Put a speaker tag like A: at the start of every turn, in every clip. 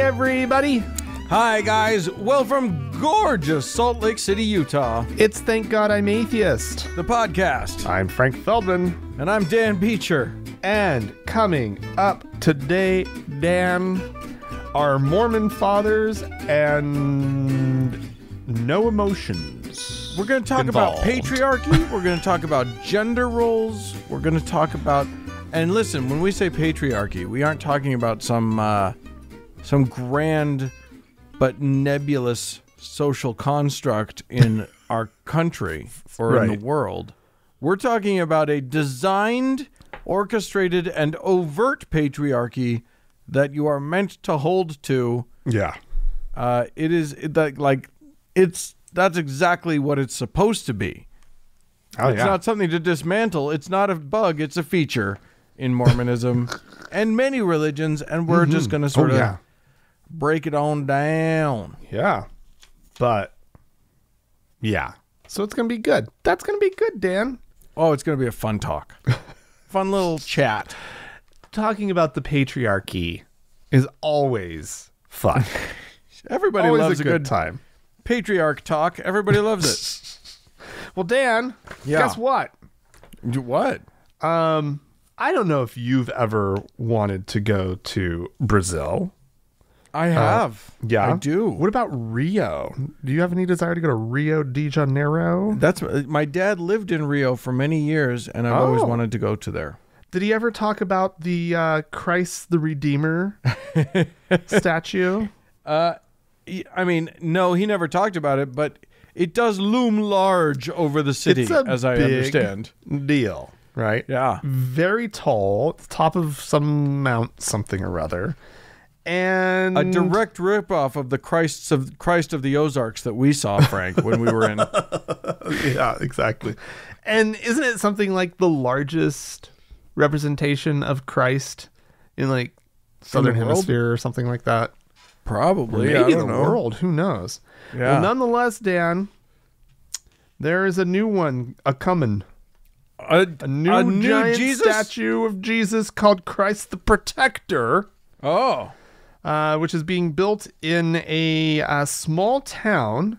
A: everybody.
B: Hi, guys. Well, from gorgeous Salt Lake City, Utah,
A: It's Thank God I'm Atheist.
B: the podcast.
A: I'm Frank Feldman.
B: And I'm Dan Beecher.
A: And coming up today, Dan, are Mormon fathers and no emotions.
B: We're going to talk
A: involved.
B: about patriarchy. We're going to talk about gender roles. We're going to talk about... And listen, when we say patriarchy, we aren't talking about some grand but nebulous social construct in our country or in the world. We're talking about a designed, orchestrated, and overt patriarchy that you are meant to hold to.
A: Yeah.
B: That's exactly what it's supposed to be.
A: Oh,
B: It's not something to dismantle. It's not a bug. It's a feature in Mormonism and many religions, and we're just going to sort of break it on down.
A: Yeah. But, yeah. So it's going to be good. That's going to be good, Dan.
B: Oh, it's going to be a fun talk. Fun little chat.
A: Talking about the patriarchy is always fun.
B: Everybody
A: Always
B: loves
A: a good time.
B: patriarch talk. Everybody loves it.
A: Well, Dan, guess what?
B: What?
A: I don't know if you've ever wanted to go to Brazil.
B: I have.
A: Yeah,
B: I do.
A: What about Rio? Do you have any desire to go to Rio de Janeiro?
B: That's my dad lived in Rio for many years, and I've always wanted to go to there.
A: Did he ever talk about the Christ the Redeemer statue?
B: I mean, no, he never talked about it, but it does loom large over the city,
A: It's a
B: as I
A: big
B: understand.
A: deal, right?
B: Yeah.
A: Very tall, at the top of some mount, something or other. And
B: A direct ripoff of the Christ of the Ozarks that we saw, Frank, when we were in.
A: Yeah, exactly. And isn't it something like the largest representation of Christ in like Southern
B: world?
A: Hemisphere or something like that?
B: Probably.
A: Maybe
B: I
A: the
B: don't know.
A: world. Who knows?
B: Yeah.
A: Well, nonetheless, Dan, there is a new one coming.
B: A
A: New giant
B: Jesus?
A: statue of Jesus called Christ the Protector,
B: Oh.
A: which is being built in a small town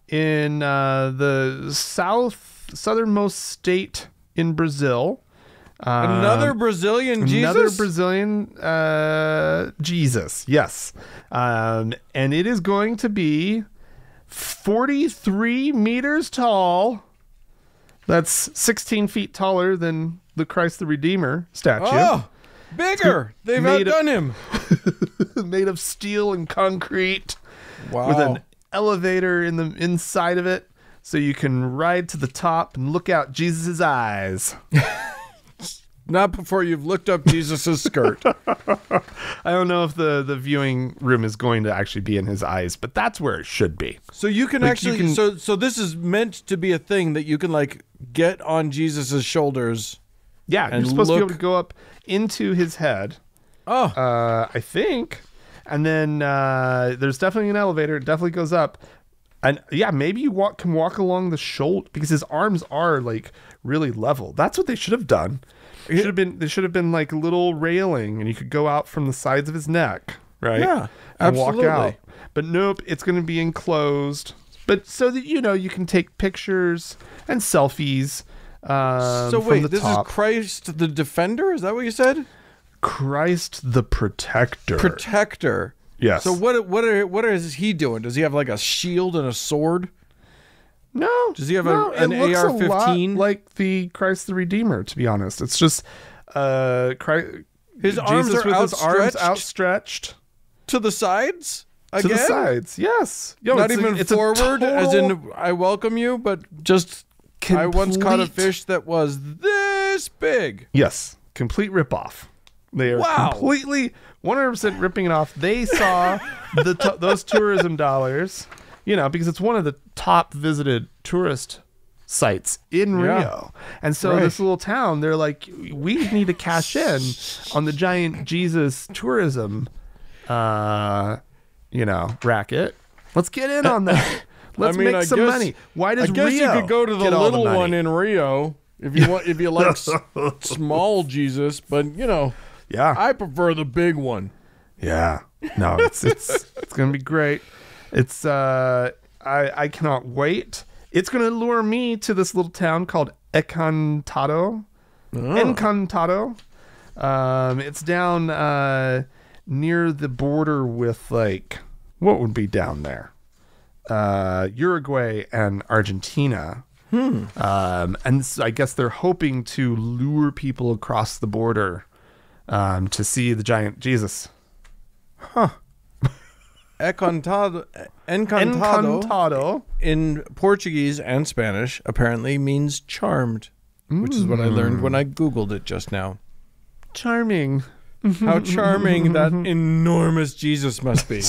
A: in the southernmost state in Brazil.
B: Another Brazilian Jesus?
A: Another Brazilian Jesus, yes. And it is going to be 43 meters tall. That's 16 feet taller than the Christ the Redeemer statue.
B: Oh, bigger. They've outdone him.
A: Made of steel and concrete.
B: Wow.
A: With an elevator in the inside of it, so you can ride to the top and look out Jesus's eyes.
B: Not before you've looked up Jesus's skirt.
A: I don't know if the viewing room is going to actually be in his eyes, but that's where it should be.
B: So you can
A: Like,
B: actually...
A: you can-
B: So this is meant to be a thing that you can, like, get on Jesus's shoulders.
A: Yeah,
B: And
A: you're supposed to be able
B: look-
A: to go up into his head,
B: Oh.
A: I think, and then there's definitely an elevator. It definitely goes up, and yeah, maybe you can walk along the shoulder because his arms are like really level. That's what they should have done. There should have been like a little railing, and you could go out from the sides of his neck, right?
B: Yeah,
A: and
B: absolutely.
A: walk out. But nope, it's going to be enclosed. But so that you can take pictures and selfies.
B: So
A: from
B: wait,
A: the
B: this
A: top.
B: is Christ the Defender? Is that what you said?
A: Christ the Protector.
B: Protector.
A: Yes.
B: So what is he doing? Does he have like a shield and a sword?
A: No.
B: Does he have
A: it
B: an
A: looks a lot
B: AR-15?
A: like the Christ the Redeemer, to be honest. It's just
B: His arms are
A: with his arms
B: outstretched?
A: outstretched
B: To the sides?
A: to
B: Again?
A: the sides. Yes. Yo,
B: Not
A: it's
B: even
A: it's a
B: forward, as
A: total
B: in I welcome you, but just I once caught a
A: complete-
B: fish that was this big.
A: Yes. Complete ripoff. They are
B: Wow.
A: completely 100% ripping it off. They saw those tourism dollars, because it's one of the top visited tourist sites in
B: Yeah.
A: Rio. And so
B: Right.
A: this little town, they're like, we need to cash in on the giant Jesus tourism, racket. Let's get in on that. Let's make some money. Why does
B: I guess
A: Rio
B: you could go to the
A: get all
B: little
A: money?
B: one in Rio if you want. If you like small Jesus, but
A: Yeah.
B: I prefer the big one.
A: Yeah. No, it's gonna be great. It's I cannot wait. It's gonna lure me to this little town called Encantado. Encantado. It's down near the border with, like, what would be down there? Uruguay and Argentina. And so I guess they're hoping to lure people across the border to see the giant Jesus.
B: Encantado in Portuguese and Spanish apparently means charmed, which is what I learned when I Googled it just now.
A: Charming.
B: How charming that enormous Jesus must be.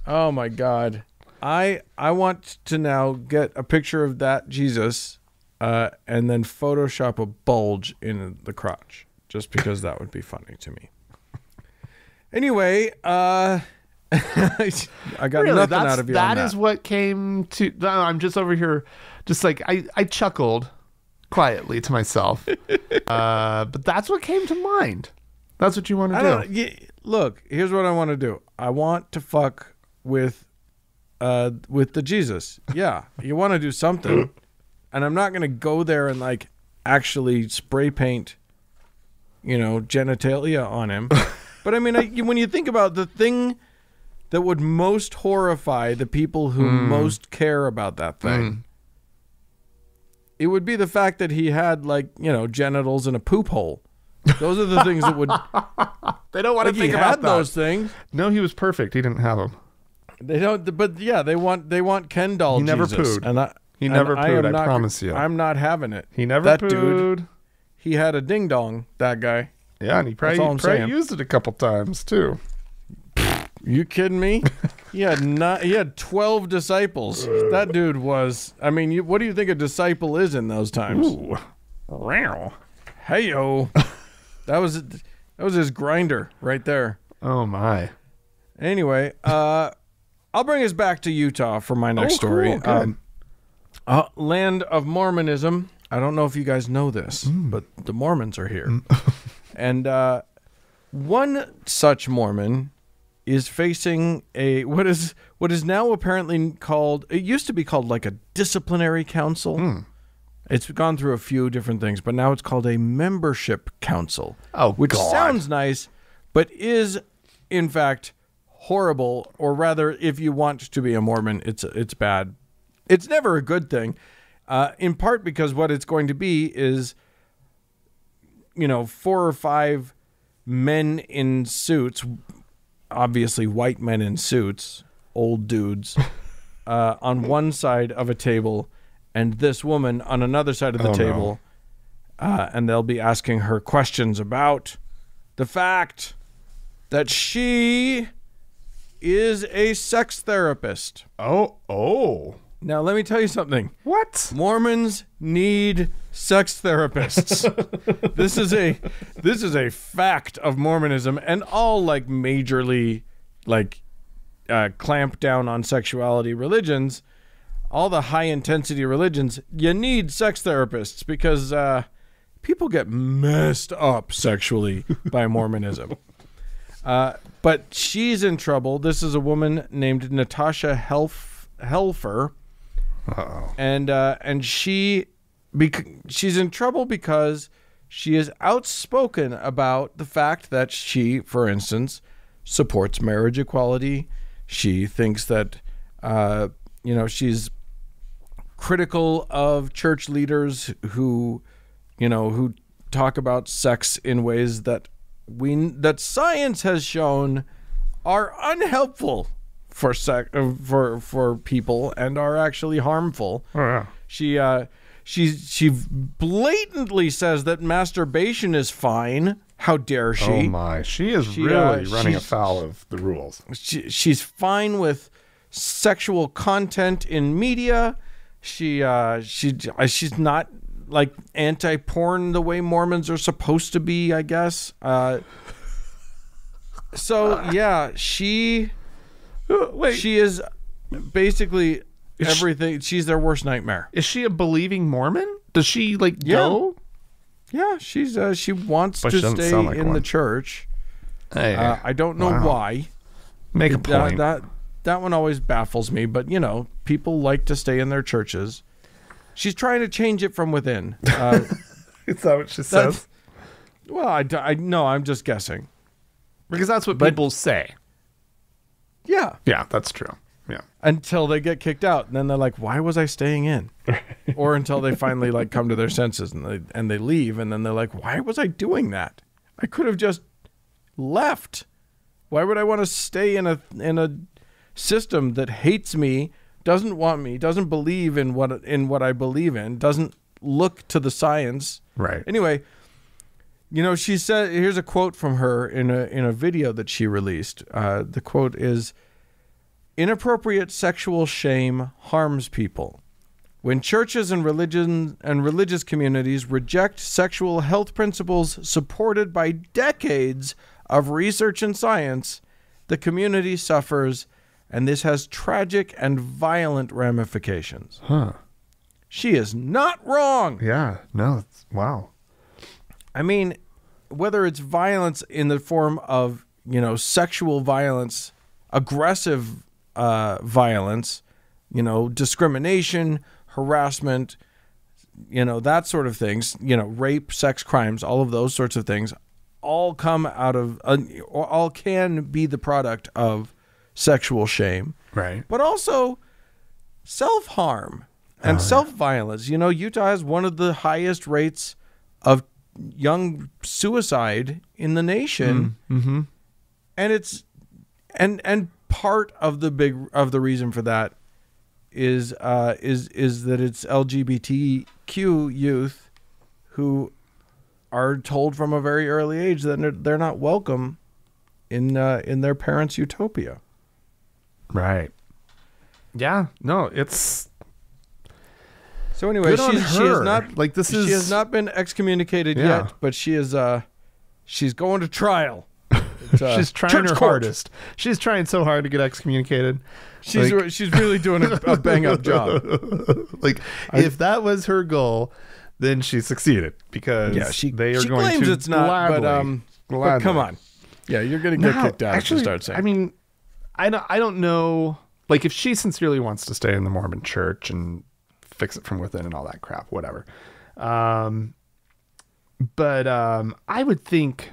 B: Oh my God. I want to now get a picture of that Jesus and then Photoshop a bulge in the crotch, just because that would be funny to me. Anyway, I got
A: Really,
B: nothing out of you on that.
A: That is what came to... I'm just over here, just like, I chuckled quietly to myself. But that's what came to mind. That's what you want to do.
B: Look, here's what I want to do. I want to fuck with the Jesus. Yeah, you want to do something. And I'm not going to go there and, like, actually spray paint, genitalia on him. But I mean, when you think about the thing that would most horrify the people who most care about that thing, it would be the fact that he had, like, genitals and a poop hole. Those are the things that would...
A: They don't want to think about
B: those things.
A: No, he was perfect. He didn't have them.
B: They don't, but yeah, they want Ken doll Jesus.
A: He never pooed. He never pooed, I promise you.
B: I'm not having it.
A: He never pooed.
B: Dude, he had a ding dong, that guy.
A: Yeah, and he probably used it a couple times too.
B: You kidding me? He had 12 disciples. That dude was... I mean, what do you think a disciple is in those times?
A: Ooh. Wow.
B: Hey-yo. That was his grinder right there.
A: Oh, my.
B: Anyway, I'll bring us back to Utah for my next story.
A: Cool,
B: Land of Mormonism. I don't know if you guys know this, but the Mormons are here. And one such Mormon is facing what is now apparently called, it used to be called like a disciplinary council. It's gone through a few different things, but now it's called a membership council. Which sounds nice, but is in fact horrible, or rather, if you want to be a Mormon, it's bad. It's never a good thing, in part because what it's going to be is, 4 or 5 men in suits, obviously white men in suits, old dudes, on one side of a table, and this woman on another side of the table, and they'll be asking her questions about the fact that she is a sex therapist.
A: Oh.
B: Now, let me tell you something.
A: What?
B: Mormons need sex therapists. This is a fact of Mormonism, and all, like, majorly, like, clamp down on sexuality religions, all the high-intensity religions, you need sex therapists because people get messed up sexually by Mormonism. But she's in trouble. This is a woman named Natasha Helfer.
A: Uh-oh.
B: And she's in trouble because she is outspoken about the fact that she, for instance, supports marriage equality. She thinks that, she's critical of church leaders who talk about sex in ways that science has shown are unhelpful for people and are actually harmful.
A: Oh, yeah.
B: She blatantly says that masturbation is fine. How dare she?
A: Oh my! She is really running afoul of the rules.
B: She's fine with sexual content in media. She's not like anti-porn the way Mormons are supposed to be, I guess. So yeah, she is basically everything. She's their worst nightmare.
A: Is she a believing Mormon? Does she go?
B: Yeah, she wants to stay in the church.
A: Hey,
B: I don't know why.
A: make a point.
B: That one always baffles me, but people like to stay in their churches. She's trying to change it from within.
A: Is that what she says?
B: Well, I no, I'm just guessing.
A: Because that's what people say.
B: Yeah.
A: Yeah, that's true. Yeah.
B: Until they get kicked out, and then they're like, "Why was I staying in?" Or until they finally come to their senses and they leave, and then they're like, "Why was I doing that? I could have just left. Why would I want to stay in a system that hates me, doesn't want me, doesn't believe in what I believe in, doesn't look to the science?"
A: Right.
B: Anyway, she said, here's a quote from her in a video that she released. The quote is, "Inappropriate sexual shame harms people. When churches and religious communities reject sexual health principles supported by decades of research and science, the community suffers, and this has tragic and violent ramifications."
A: Huh.
B: She is not wrong.
A: Yeah. No. Wow.
B: I mean, whether it's violence in the form of, sexual violence, aggressive violence, discrimination, harassment, that sort of things, rape, sex crimes, all of those sorts of things, all come out of, all can be the product of sexual shame.
A: Right.
B: But also self-harm and self-violence. Utah has one of the highest rates of young suicide in the nation.
A: Mm-hmm.
B: And it's and part of the reason for that is that it's LGBTQ youth who are told from a very early age that they're not welcome in their parents' utopia.
A: Right. Yeah. No, it's
B: So anyway, she has not she has not been excommunicated yet, but she is she's going to trial.
A: She's trying her hardest. She's trying so hard to get excommunicated.
B: She's really doing a bang up job.
A: If that was her goal, then she succeeded because
B: she
A: going
B: claims
A: to
B: it's not, but come on, you're gonna get kicked out if you start saying.
A: I mean, I don't know. Like if she sincerely wants to stay in the Mormon Church and fix it from within and all that crap, whatever. But I would think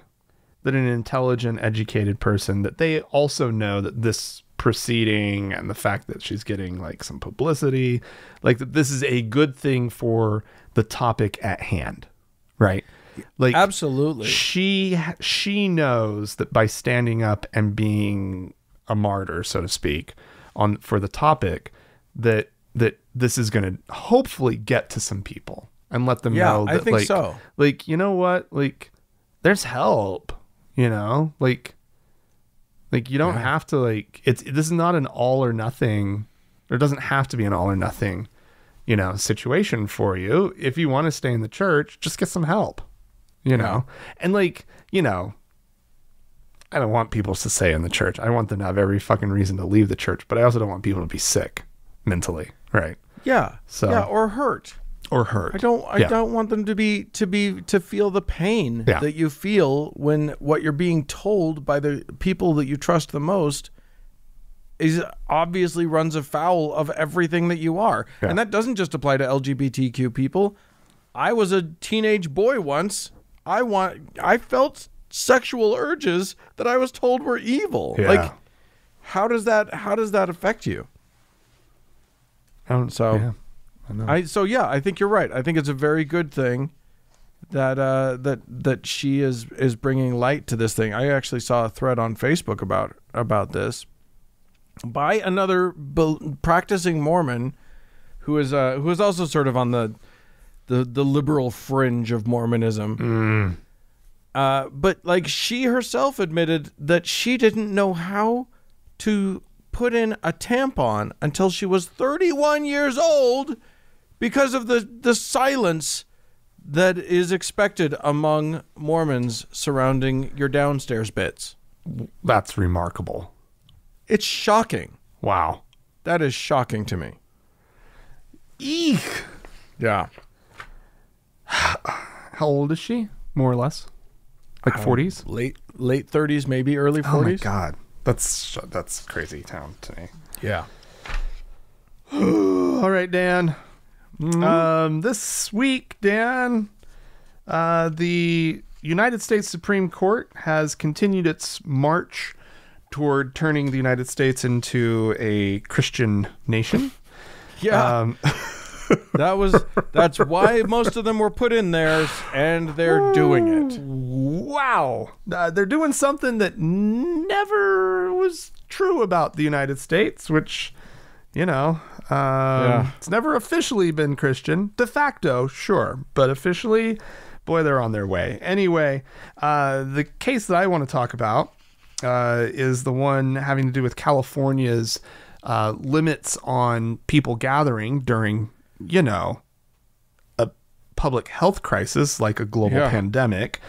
A: that an intelligent, educated person, that they also know that this proceeding and the fact that she's getting like some publicity, like that this is a good thing for the topic at hand, right? Like
B: absolutely.
A: She knows that by standing up and being a martyr, so to speak, for the topic, that this is going to hopefully get to some people and let them know that,
B: I think so.
A: Like, you know what? Like, there's help, like you don't have to, like, this is not an all or nothing, or it doesn't have to be an all or nothing, situation for you. If you want to stay in the church, just get some help, and like, I don't want people to stay in the church. I want them to have every fucking reason to leave the church, but I also don't want people to be sick mentally. Right.
B: Yeah. So or hurt. I don't want them to feel the pain that you feel when what you're being told by the people that you trust the most is obviously runs afoul of everything that you are. Yeah. And that doesn't just apply to LGBTQ people. I was a teenage boy once. I felt sexual urges that I was told were evil. Yeah. Like, how does that affect you? I know. I think you're right. I think it's a very good thing that she is bringing light to this thing. I actually saw a thread on Facebook about this by another practicing Mormon who is also sort of on the liberal fringe of Mormonism. But like she herself admitted that she didn't know how to put in a tampon until she was 31 years old because of the silence that is expected among Mormons surrounding your downstairs bits.
A: That's remarkable.
B: It's shocking.
A: Wow.
B: That is shocking to me.
A: Eek.
B: Yeah.
A: How old is she, more or less? Like 40s?
B: Late late 30s, maybe early 40s.
A: Oh my God, that's crazy town to me.
B: Yeah.
A: All right, Dan. This week, Dan, the United States Supreme Court has continued its march toward turning the United States into a Christian nation.
B: Yeah. That's why most of them were put in there, and they're doing it.
A: Wow. They're doing something that never was true about the United States, which, it's never officially been Christian. De facto, sure. But officially, boy, they're on their way. Anyway, the case that I want to talk about is the one having to do with California's limits on people gathering during, a public health crisis like a global pandemic.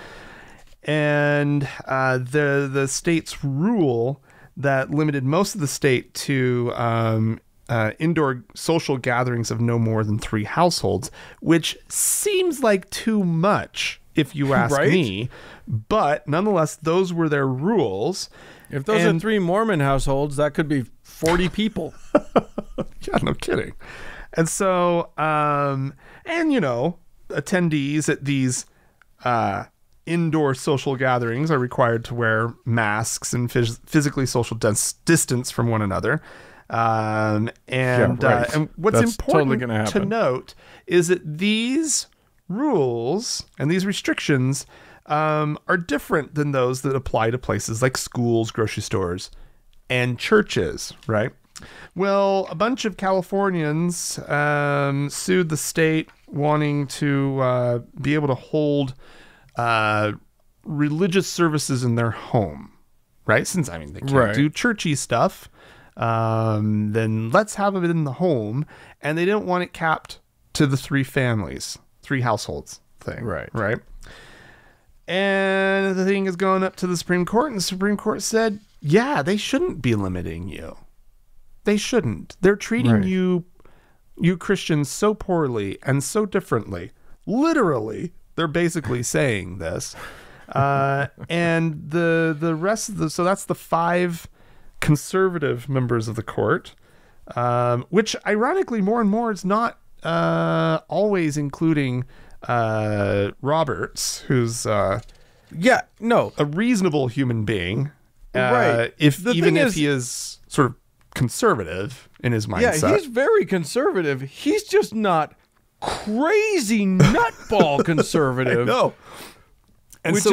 A: And the state's rule that limited most of the state to indoor social gatherings of no more than 3 households, which seems like too much if you ask me. But nonetheless, those were their rules.
B: If those are 3 Mormon households, that could be 40 people.
A: Yeah, no kidding. And so, attendees at these indoor social gatherings are required to wear masks and physically social distance from one another. And what's important to note is that these rules and these restrictions are different than those that apply to places like schools, grocery stores, and churches, right? Well, a bunch of Californians sued the state wanting to be able to hold religious services in their home, right? Since, they can't do churchy stuff, then let's have it in the home. And they didn't want it capped to the 3 households thing. Right. And the thing is going up to the Supreme Court, and the Supreme Court said, yeah, they shouldn't be limiting you. They shouldn't. They're treating you Christians so poorly and so differently. Literally, they're basically saying this. And the rest of so that's the 5 conservative members of the court, which ironically more and more is not always including Roberts, who's a reasonable human being, if he is sort of conservative in his mindset.
B: Yeah, he's very conservative. He's just not crazy nutball conservative.
A: No. And
B: which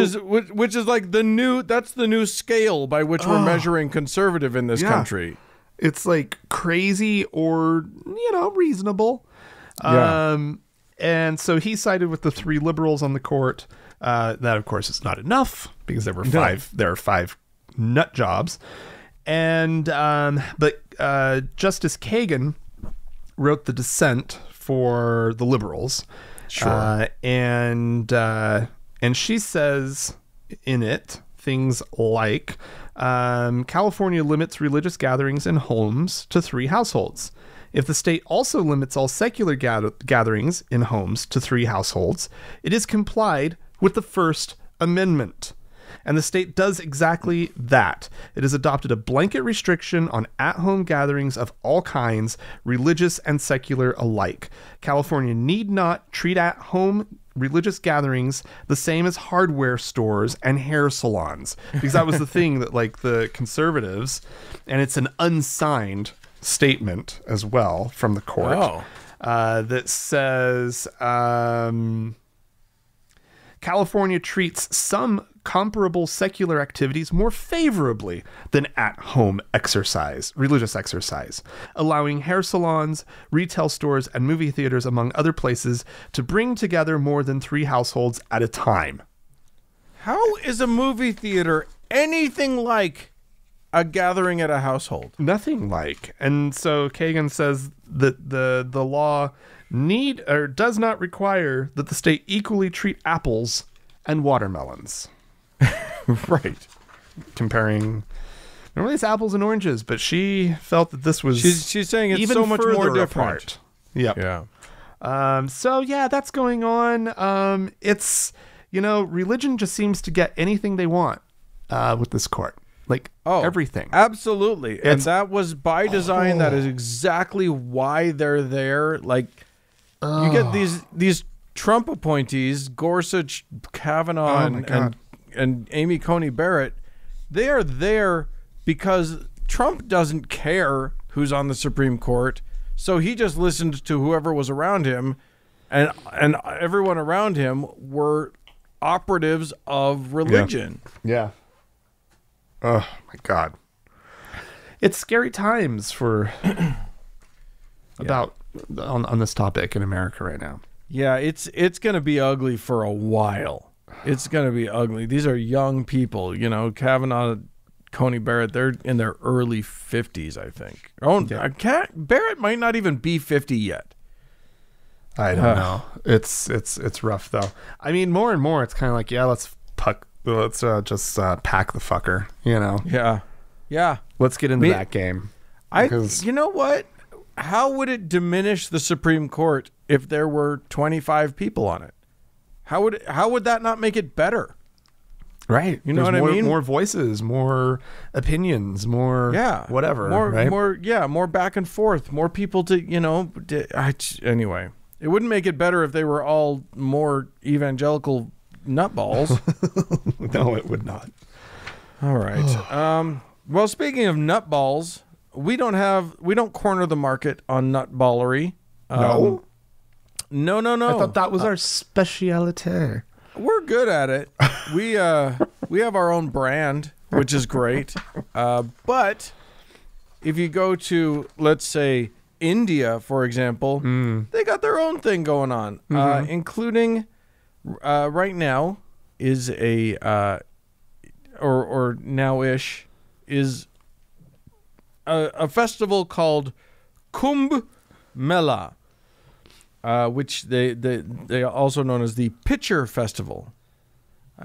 B: is like the new scale by which we're measuring conservative in this country.
A: It's like crazy or reasonable.
B: Yeah.
A: And so he sided with the 3 liberals on the court. That of course is not enough because there are 5 nut jobs. And but Justice Kagan wrote the dissent for the liberals.
B: Sure.
A: And she says in it things like California limits religious gatherings in homes to 3 households. If the state also limits all secular gatherings in homes to 3 households, it is complied with the First Amendment. And the state does exactly that. It has adopted a blanket restriction on at-home gatherings of all kinds, religious and secular alike. California need not treat at-home religious gatherings the same as hardware stores and hair salons. Because that was the thing that the conservatives, and it's an unsigned statement as well from the court that says California treats some comparable secular activities more favorably than at-home religious exercise, allowing hair salons, retail stores, and movie theaters, among other places, to bring together more than 3 households at a time.
B: How is a movie theater anything like a gathering at a household?
A: Nothing like. And so Kagan says that the law does not require that the state equally treat apples and watermelons.
B: Right.
A: Comparing, normally it's apples and oranges, but she felt that this was
B: she's saying it's
A: even
B: so much more different.
A: Apart. Yep.
B: Yeah.
A: So yeah, that's going on. It's religion just seems to get anything they want with this court. Like everything.
B: Absolutely. And that was by design. That is exactly why they're there. Like you get these Trump appointees, Gorsuch, Kavanaugh, and Amy Coney Barrett. They are there because Trump doesn't care who's on the Supreme Court. So he just listened to whoever was around him, and everyone around him were operatives of religion.
A: Yeah. Oh my God. It's scary times for on this topic in America right now.
B: Yeah, it's going to be ugly for a while. It's going to be ugly. These are young people, you know, Kavanaugh, Coney Barrett, they're in their early 50s, I think. Barrett might not even be 50 yet.
A: I don't know. It's rough though. I mean, more and more it's kind of like, yeah, let's just pack the fucker, you know.
B: Yeah.
A: Let's get into that game.
B: You know what? How would it diminish the Supreme Court if there were 25 people on it? How would that not make it better?
A: Right.
B: You know what I mean?
A: More voices, more opinions, more whatever.
B: More back and forth, more people to, you know. Anyway, it wouldn't make it better if they were all more evangelical nutballs.
A: No, it would not.
B: All right. Well, speaking of nutballs, we don't corner the market on nutballery. No. I
A: thought that was our specialty.
B: We're good at it. We have our own brand, which is great. But if you go to, let's say, India, for example, they got their own thing going on, including right now is or now-ish is a festival called Kumbh Mela. Which they also known as the Pitcher Festival,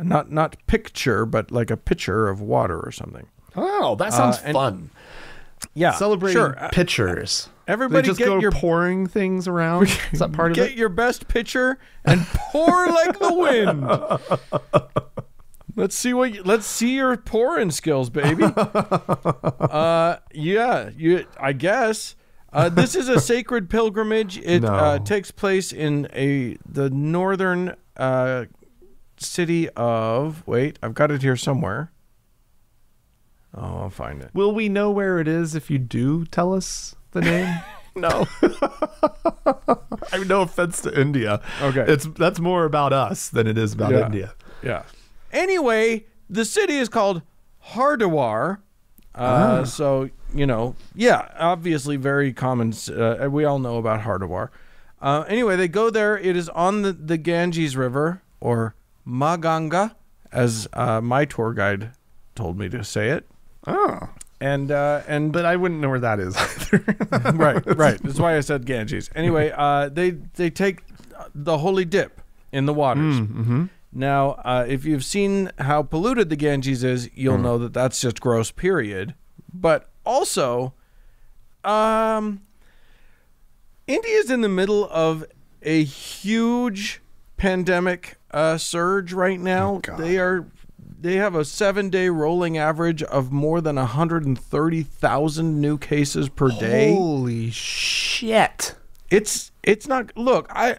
B: not picture, but like a pitcher of water or something.
A: Oh, that sounds fun.
B: Yeah,
A: celebrating pitchers.
B: Everybody
A: just go pouring things around. Is that part of it?
B: Get your best pitcher and pour like the wind. Let's see your pouring skills, baby. I guess. This is a sacred pilgrimage. It takes place in the northern city of... Wait, I've got it here somewhere. Oh, I'll find it.
A: Will we know where it is if you do tell us the name? No. I mean, no offense to India.
B: Okay.
A: That's more about us than it is about India.
B: Yeah. Anyway, the city is called Hardwar. So, you know, obviously very common. We all know about Hardwar. Anyway, they go there. It is on the Ganges River, or Maganga, as my tour guide told me to say it.
A: Oh. But I wouldn't know where that is either.
B: Right. That's why I said Ganges. Anyway, they take the holy dip in the waters.
A: Mm-hmm.
B: Now, if you've seen how polluted the Ganges is, you'll know that that's just gross, period. But also, India's in the middle of a huge pandemic surge right now. They have a 7-day rolling average of more than 130,000 new cases per day.
A: Holy shit!
B: It's not. Look, I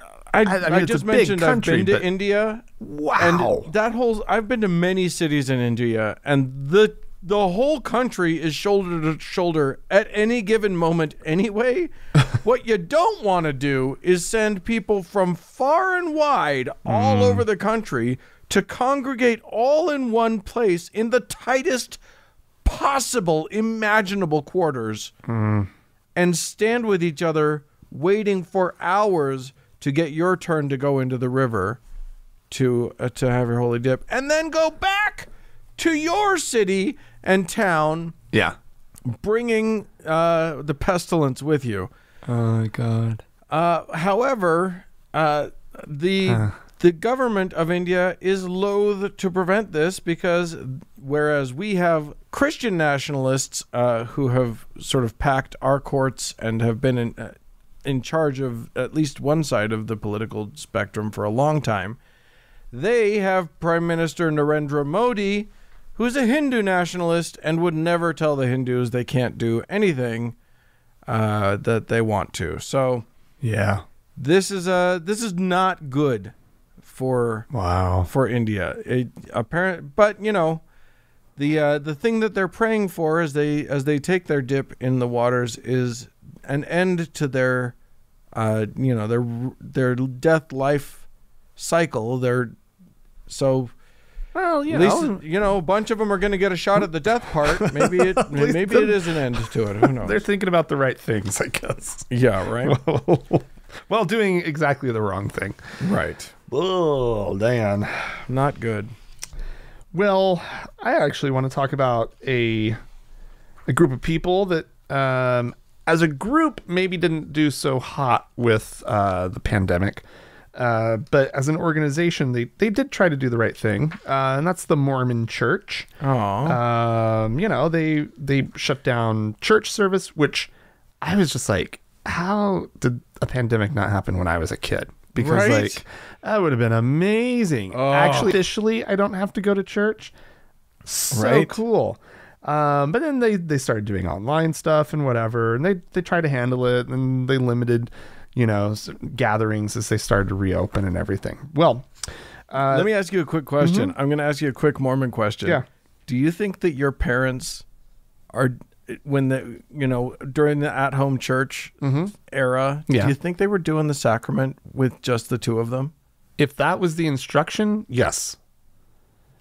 B: just mentioned I've been to India.
A: Wow.
B: And I've been to many cities in India, and the whole country is shoulder to shoulder at any given moment anyway. What you don't want to do is send people from far and wide all over the country to congregate all in one place in the tightest possible imaginable quarters and stand with each other waiting for hours to get your turn to go into the river to have your holy dip, and then go back to your city and town, bringing the pestilence with you.
A: Oh my God.
B: However, the government of India is loath to prevent this, because whereas we have Christian nationalists who have sort of packed our courts and have been in charge of at least one side of the political spectrum for a long time, they have Prime Minister Narendra Modi, who's a Hindu nationalist and would never tell the Hindus they can't do anything that they want to. So
A: Yeah.
B: this is not good for India. But you know, the thing that they're praying for as they take their dip in the waters is an end to their their death life cycle.
A: Well,
B: At least, a bunch of them are going to get a shot at the death part. Maybe it is an end to it. Who knows?
A: they're thinking about the right things, I guess.
B: Yeah, right.
A: Well, doing exactly the wrong thing.
B: Right.
A: Oh, Dan.
B: Not good.
A: Well, I actually want to talk about a group of people that, as a group, maybe didn't do so hot with the pandemic. But as an organization, they did try to do the right thing, and that's the Mormon Church.
B: Oh,
A: They shut down church service, which I was just like, how did a pandemic not happen when I was a kid? Because
B: Right?
A: that would have been amazing.
B: Oh.
A: Actually, officially, I don't have to go to church. So
B: Right.
A: cool. But then they started doing online stuff and whatever, and they tried to handle it, and they limited gatherings as they started to reopen and everything. Well,
B: let me ask you a quick question. I'm going to ask you a quick Mormon question.
A: Yeah.
B: Do you think that your parents are, when during the at-home church era,
A: Yeah.
B: do you think they were doing the sacrament with just the two of them?
A: if that was the instruction, yes.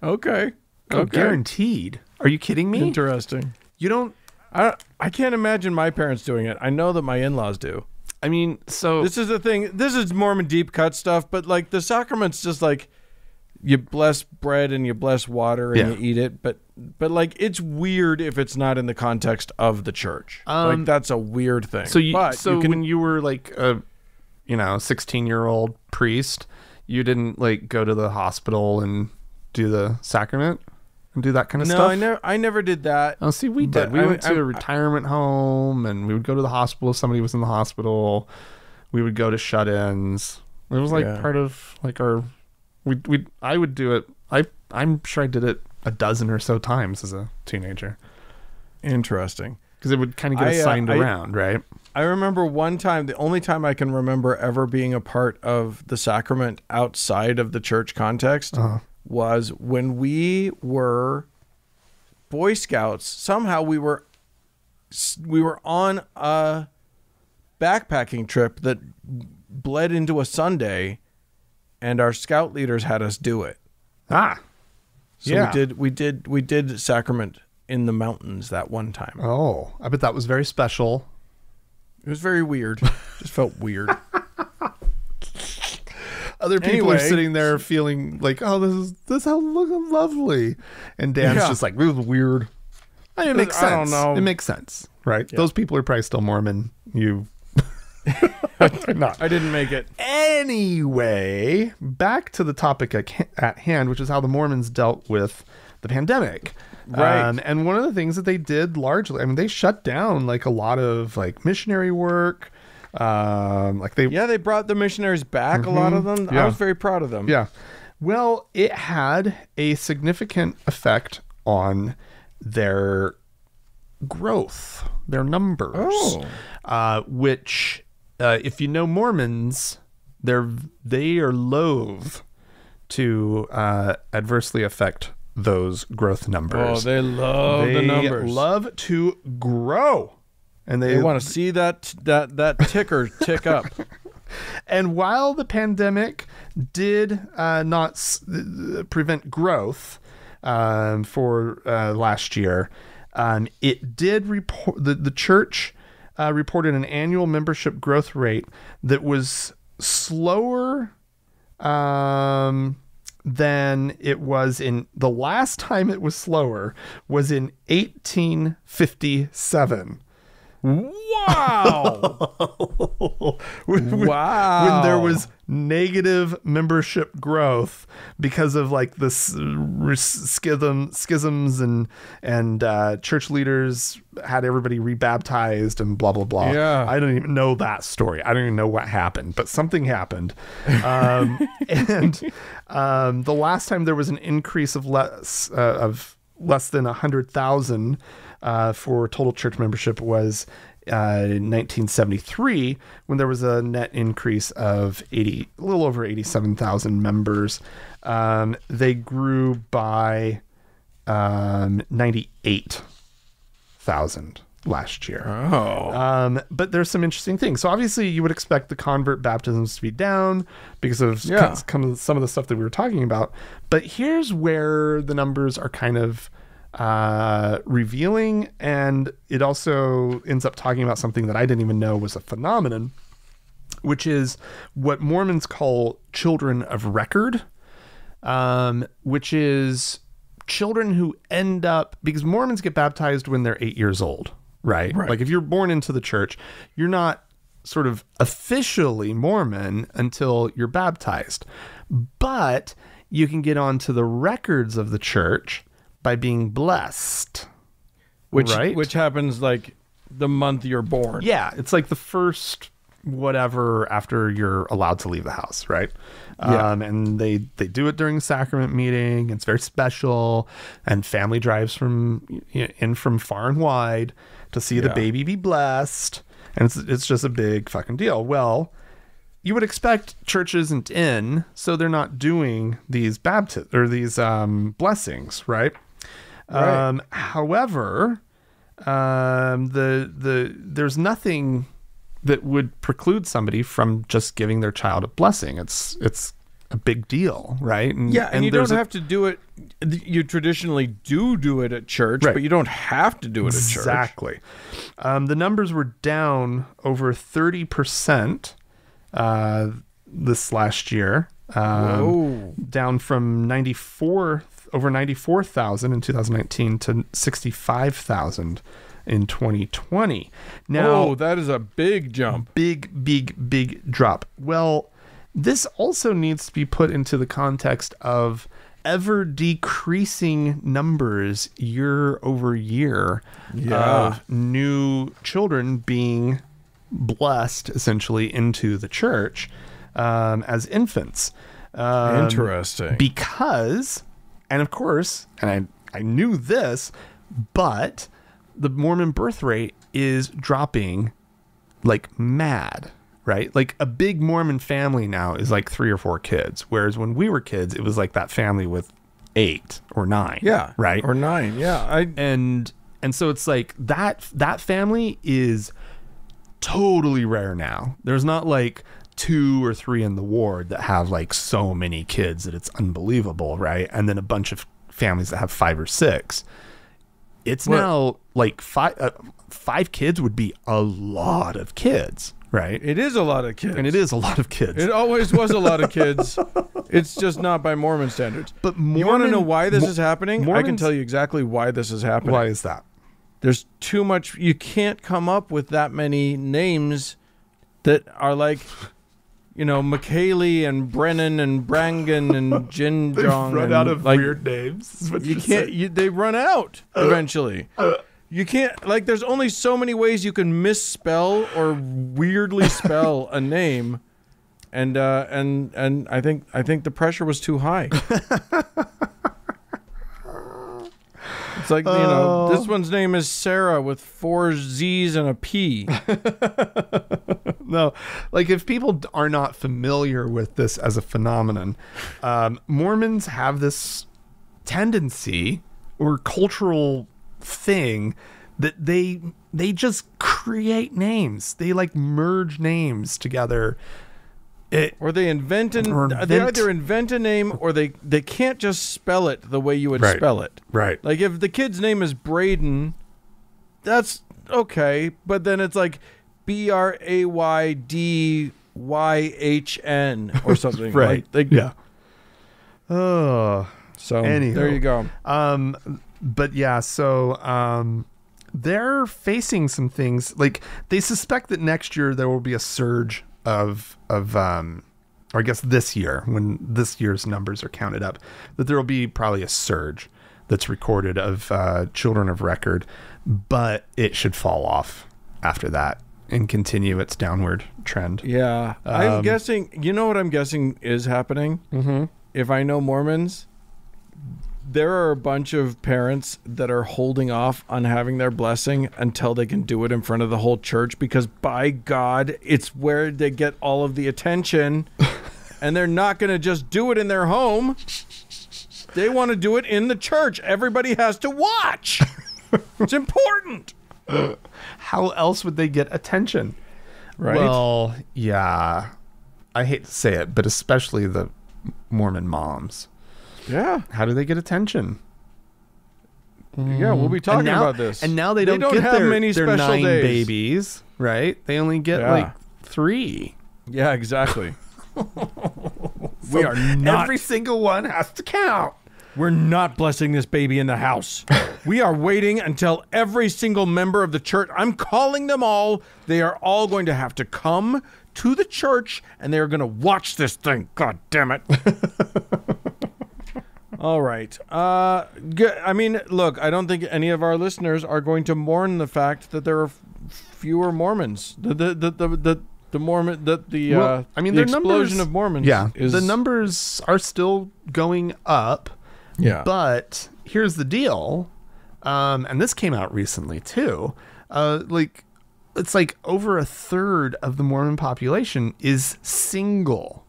B: Okay.
A: Oh, guaranteed. Are you kidding me?
B: Interesting.
A: You don't.
B: I can't imagine my parents doing it. I know that my in-laws do.
A: I mean, so
B: This is the thing. This is Mormon deep cut stuff, but like the sacrament's just like you bless bread and you bless water and you eat it, but like it's weird if it's not in the context of the church. Like that's a weird thing.
A: So
B: can,
A: when you were like a 16-year-old priest, you didn't like go to the hospital and do the sacrament and do that kind of stuff?
B: No, I never did that.
A: Oh, see, we did. We went to a retirement home, and we would go to the hospital if somebody was in the hospital. We would go to shut-ins. It was like part of like our. I would do it. I'm sure I did it a dozen or so times as a teenager.
B: Interesting.
A: Because it would kind of get assigned around, right?
B: I remember one time, the only time I can remember ever being a part of the sacrament outside of the church context was when we were Boy Scouts. Somehow we were on a backpacking trip that bled into a Sunday, and our scout leaders had us do it. So we did sacrament in the mountains that one time.
A: Oh, I bet that was very special.
B: It was very weird. Just felt weird.
A: Other people are sitting there feeling like, oh, this how lovely, and Dan's just like, this is weird. I mean, it makes sense.
B: I don't know.
A: It makes sense, right?
B: Yeah.
A: Those people are probably still Mormon. You not.
B: I didn't make it.
A: Anyway, back to the topic at hand, which is how the Mormons dealt with the pandemic.
B: Right.
A: And one of the things that they did largely, I mean, they shut down like a lot of like missionary work. They
B: brought the missionaries back, a lot of them.
A: Yeah.
B: I was very proud of them.
A: Yeah. Well, it had a significant effect on their growth, their numbers, which, if you know Mormons, they are loath to adversely affect those growth numbers.
B: Oh, they love the numbers.
A: They love to grow. And
B: they want to see that ticker tick up.
A: And while the pandemic did not prevent growth for last year, it did report the church reported an annual membership growth rate that was slower than it was in the last time it was slower was in 1857.
B: Wow.
A: When there was negative membership growth because of like the schisms and church leaders had everybody rebaptized and blah, blah, blah.
B: Yeah.
A: I don't even know that story. I don't even know what happened, but something happened. And the last time there was an increase of less than 100,000 for total church membership was in 1973, when there was a net increase of a little over 87,000 members. They grew by 98,000 last year.
B: Oh.
A: But there's some interesting things. So obviously you would expect the convert baptisms to be down because of some of the stuff that we were talking about. But here's where the numbers are kind of revealing, and it also ends up talking about something that I didn't even know was a phenomenon, which is what Mormons call children of record, which is children who end up, because Mormons get baptized when they're 8 years old, right? Like if you're born into the church, you're not sort of officially Mormon until you're baptized, but you can get onto the records of the church by being blessed,
B: which happens like the month you're born.
A: Yeah, it's like the first whatever after you're allowed to leave the house, right? And they do it during the sacrament meeting. It's very special, and family drives from far and wide to see the baby be blessed, and it's just a big fucking deal. Well, you would expect church isn't in, so they're not doing these blessings, right? However, there's nothing that would preclude somebody from just giving their child a blessing. It's a big deal, right?
B: And you don't have to do it. You traditionally do it at church, but you don't have to do it at church.
A: Exactly. The numbers were down over 30% this last year. Down from over 94,000 in 2019 to 65,000 in 2020. Now,
B: that is a big jump.
A: Big drop. Well, this also needs to be put into the context of ever decreasing numbers year over year of new children being blessed essentially into the church as infants.
B: Interesting.
A: Because, and of course, and I knew this, but the Mormon birth rate is dropping like mad, right? Like a big Mormon family now is like 3 or 4 kids. Whereas when we were kids, it was like that family with 8 or 9.
B: Yeah.
A: Right.
B: Or 9. Yeah.
A: And so it's like that family is totally rare now. There's not like 2 or 3 in the ward that have like so many kids that it's unbelievable, right? And then a bunch of families that have 5 or 6. It's now like 5 kids would be a lot of kids, right?
B: It is a lot of kids.
A: And it is a lot of kids.
B: It always was a lot of kids. It's just not by Mormon standards.
A: But
B: you want to know why this is happening? I can tell you exactly why this is happening.
A: Why is that?
B: There's too much. You can't come up with that many names that are like, McKaylee and Brennan and Brangan and Jinjong.
A: Run out of weird names. Is what
B: you can't. They run out eventually. You can't. There's only so many ways you can misspell or weirdly spell a name, and I think the pressure was too high. It's like, this one's name is Sarah with 4 Z's and a P.
A: No, like if people are not familiar with this as a phenomenon, Mormons have this tendency or cultural thing that they just create names. They like merge names together.
B: Or they they either invent a name or they can't just spell it the way you would spell it.
A: Right.
B: Like if the kid's name is Braden, that's okay, but then it's like BRAYDYHN or something.
A: Right.
B: Yeah.
A: Oh.
B: So
A: anywho,
B: there you go.
A: But yeah, so they're facing some things. Like they suspect that next year there will be a surge of or I guess this year, when this year's numbers are counted up, that there will be probably a surge that's recorded of children of record, but it should fall off after that and continue its downward trend.
B: Yeah. I'm guessing, what I'm guessing is happening?
A: Mm-hmm.
B: If I know Mormons, there are a bunch of parents that are holding off on having their blessing until they can do it in front of the whole church, because by God, it's where they get all of the attention, and they're not going to just do it in their home. They want to do it in the church. Everybody has to watch. It's important.
A: How else would they get attention?
B: Right?
A: Well, yeah. I hate to say it, but especially the Mormon moms.
B: Yeah.
A: How do they get attention?
B: Yeah, we'll be talking about this.
A: And now they don't get
B: have
A: their,
B: many
A: their
B: special
A: 9
B: days.
A: babies, right? They only get like 3.
B: Yeah, exactly. We are not.
A: Every single one has to count.
B: We're not blessing this baby in the house. We are waiting until every single member of the church, I'm calling them all. They are all going to have to come to the church, and they're going to watch this thing. God damn it. All right. I mean, look, I don't think any of our listeners are going to mourn the fact that there are fewer Mormons. The Mormon the
A: I mean,
B: the
A: their
B: explosion
A: numbers,
B: of Mormons.
A: Yeah,
B: is,
A: the numbers are still going up.
B: Yeah.
A: But here's the deal, and this came out recently too. It's like over a third of the Mormon population is single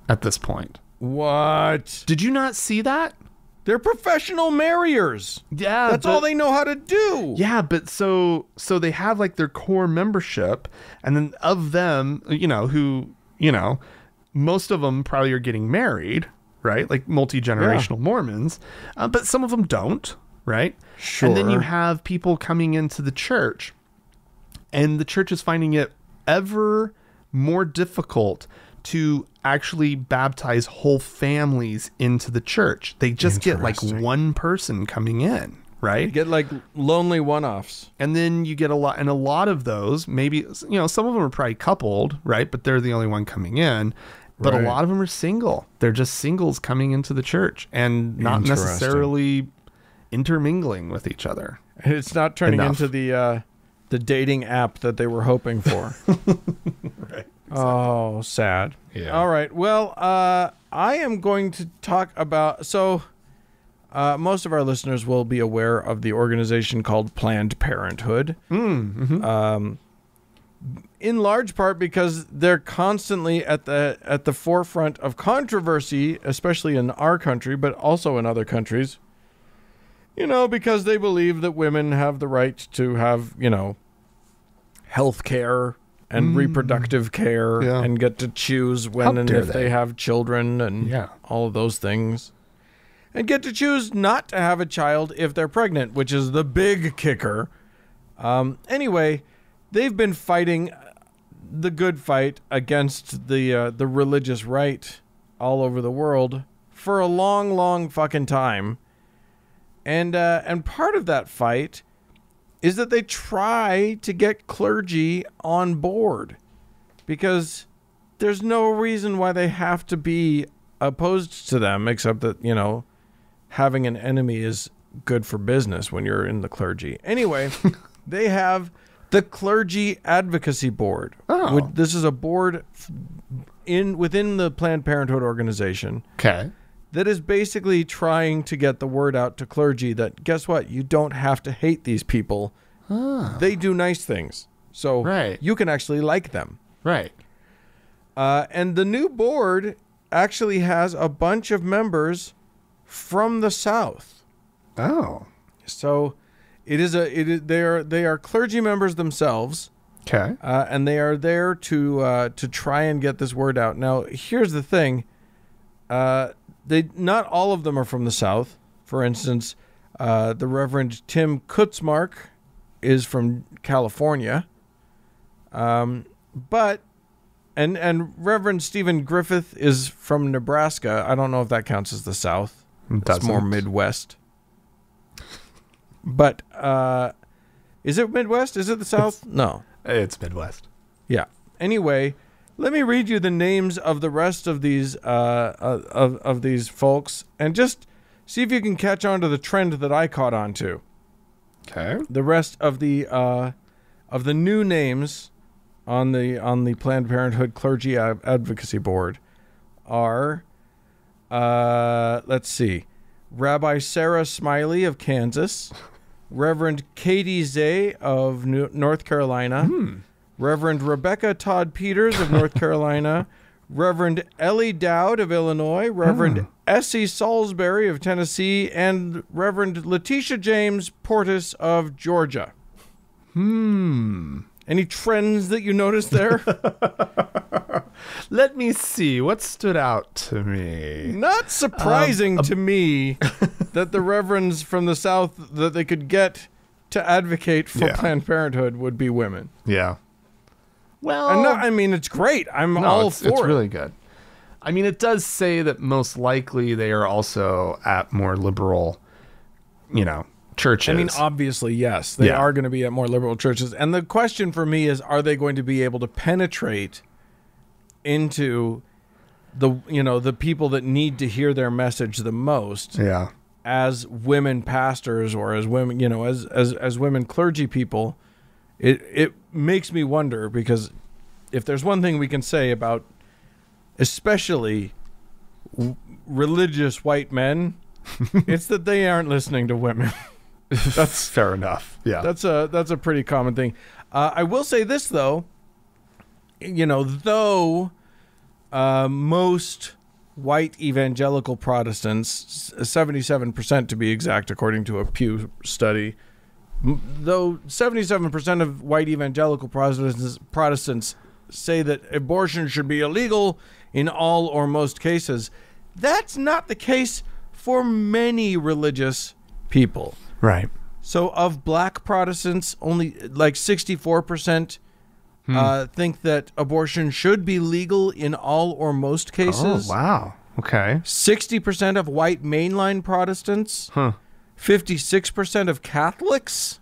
A: at this point.
B: What?
A: Did you not see that?
B: They're professional marriers.
A: Yeah,
B: That's all they know how to do.
A: Yeah, but so they have like their core membership, and then of them, who, most of them probably are getting married, right? Like multi-generational Mormons, but some of them don't, right?
B: Sure.
A: And then you have people coming into the church, and the church is finding it ever more difficult to actually baptize whole families into the church. They just get like one person coming in, right?
B: You get like lonely one-offs.
A: And then you get a lot of those, maybe, some of them are probably coupled, right? But they're the only one coming in. But a lot of them are single. They're just singles coming into the church and not necessarily intermingling with each other.
B: It's not turning into the dating app that they were hoping for.
A: Right.
B: Oh, sad.
A: Yeah.
B: All right. Well, I am going to talk about... So, most of our listeners will be aware of the organization called Planned Parenthood.
A: Mm-hmm.
B: In large part because they're constantly at the forefront of controversy, especially in our country, but also in other countries. Because they believe that women have the right to have, health care and reproductive care and get to choose when and if they have children and all of those things. And get to choose not to have a child if they're pregnant, which is the big kicker. Anyway, they've been fighting the good fight against the religious right all over the world for a long, long fucking time. And part of that fight is that they try to get clergy on board, because there's no reason why they have to be opposed to them, except that, having an enemy is good for business when you're in the clergy. Anyway, they have the Clergy Advocacy Board.
A: Oh.
B: This is a board within the Planned Parenthood organization.
A: Okay.
B: That is basically trying to get the word out to clergy that, guess what? You don't have to hate these people. They do nice things. So you can actually like them.
A: Right.
B: And the new board actually has a bunch of members from the South.
A: Oh.
B: So they are clergy members themselves.
A: Okay.
B: And they are there to try and get this word out. Now, here's the thing. Not all of them are from the South. For instance, the Reverend Tim Kutzmark is from California. But Reverend Stephen Griffith is from Nebraska. I don't know if that counts as the South. It's more Midwest. But is it Midwest? Is it the South? No.
A: It's Midwest.
B: Yeah. Anyway, let me read you the names of the rest of these of these folks, and just see if you can catch on to the trend that I caught on to.
A: Okay.
B: The rest of the new names on the Planned Parenthood Clergy Advocacy Board are, let's see, Rabbi Sarah Smiley of Kansas, Reverend Katie Zay of North Carolina, Reverend Rebecca Todd Peters of North Carolina, Reverend Ellie Dowd of Illinois, Reverend Essie Salisbury of Tennessee, and Reverend Letitia James Portis of Georgia. Any trends that you noticed there?
A: Let me see. What stood out to me?
B: Not surprising to me that the reverends from the South that they could get to advocate for Planned Parenthood would be women.
A: Yeah. Well,
B: And no, I mean, it's great. I'm all for it.
A: It's really good. I mean, it does say that most likely they are also at more liberal, churches.
B: I mean, obviously, yes. They are going to be at more liberal churches. And the question for me is, are they going to be able to penetrate into the people that need to hear their message the most?
A: Yeah.
B: As women pastors or as women, as women clergy people, it makes me wonder, because if there's one thing we can say about especially religious white men, it's that they aren't listening to women.
A: That's fair enough. Yeah.
B: That's a pretty common thing. I will say this, though, though most white evangelical Protestants, 77% to be exact, according to a Pew study, though 77% of white evangelical Protestants say that abortion should be illegal in all or most cases, that's not the case for many religious people.
A: Right.
B: So of black Protestants, only like 64% think that abortion should be legal in all or most cases.
A: Oh, wow. Okay.
B: 60% of white mainline Protestants. 56% of Catholics.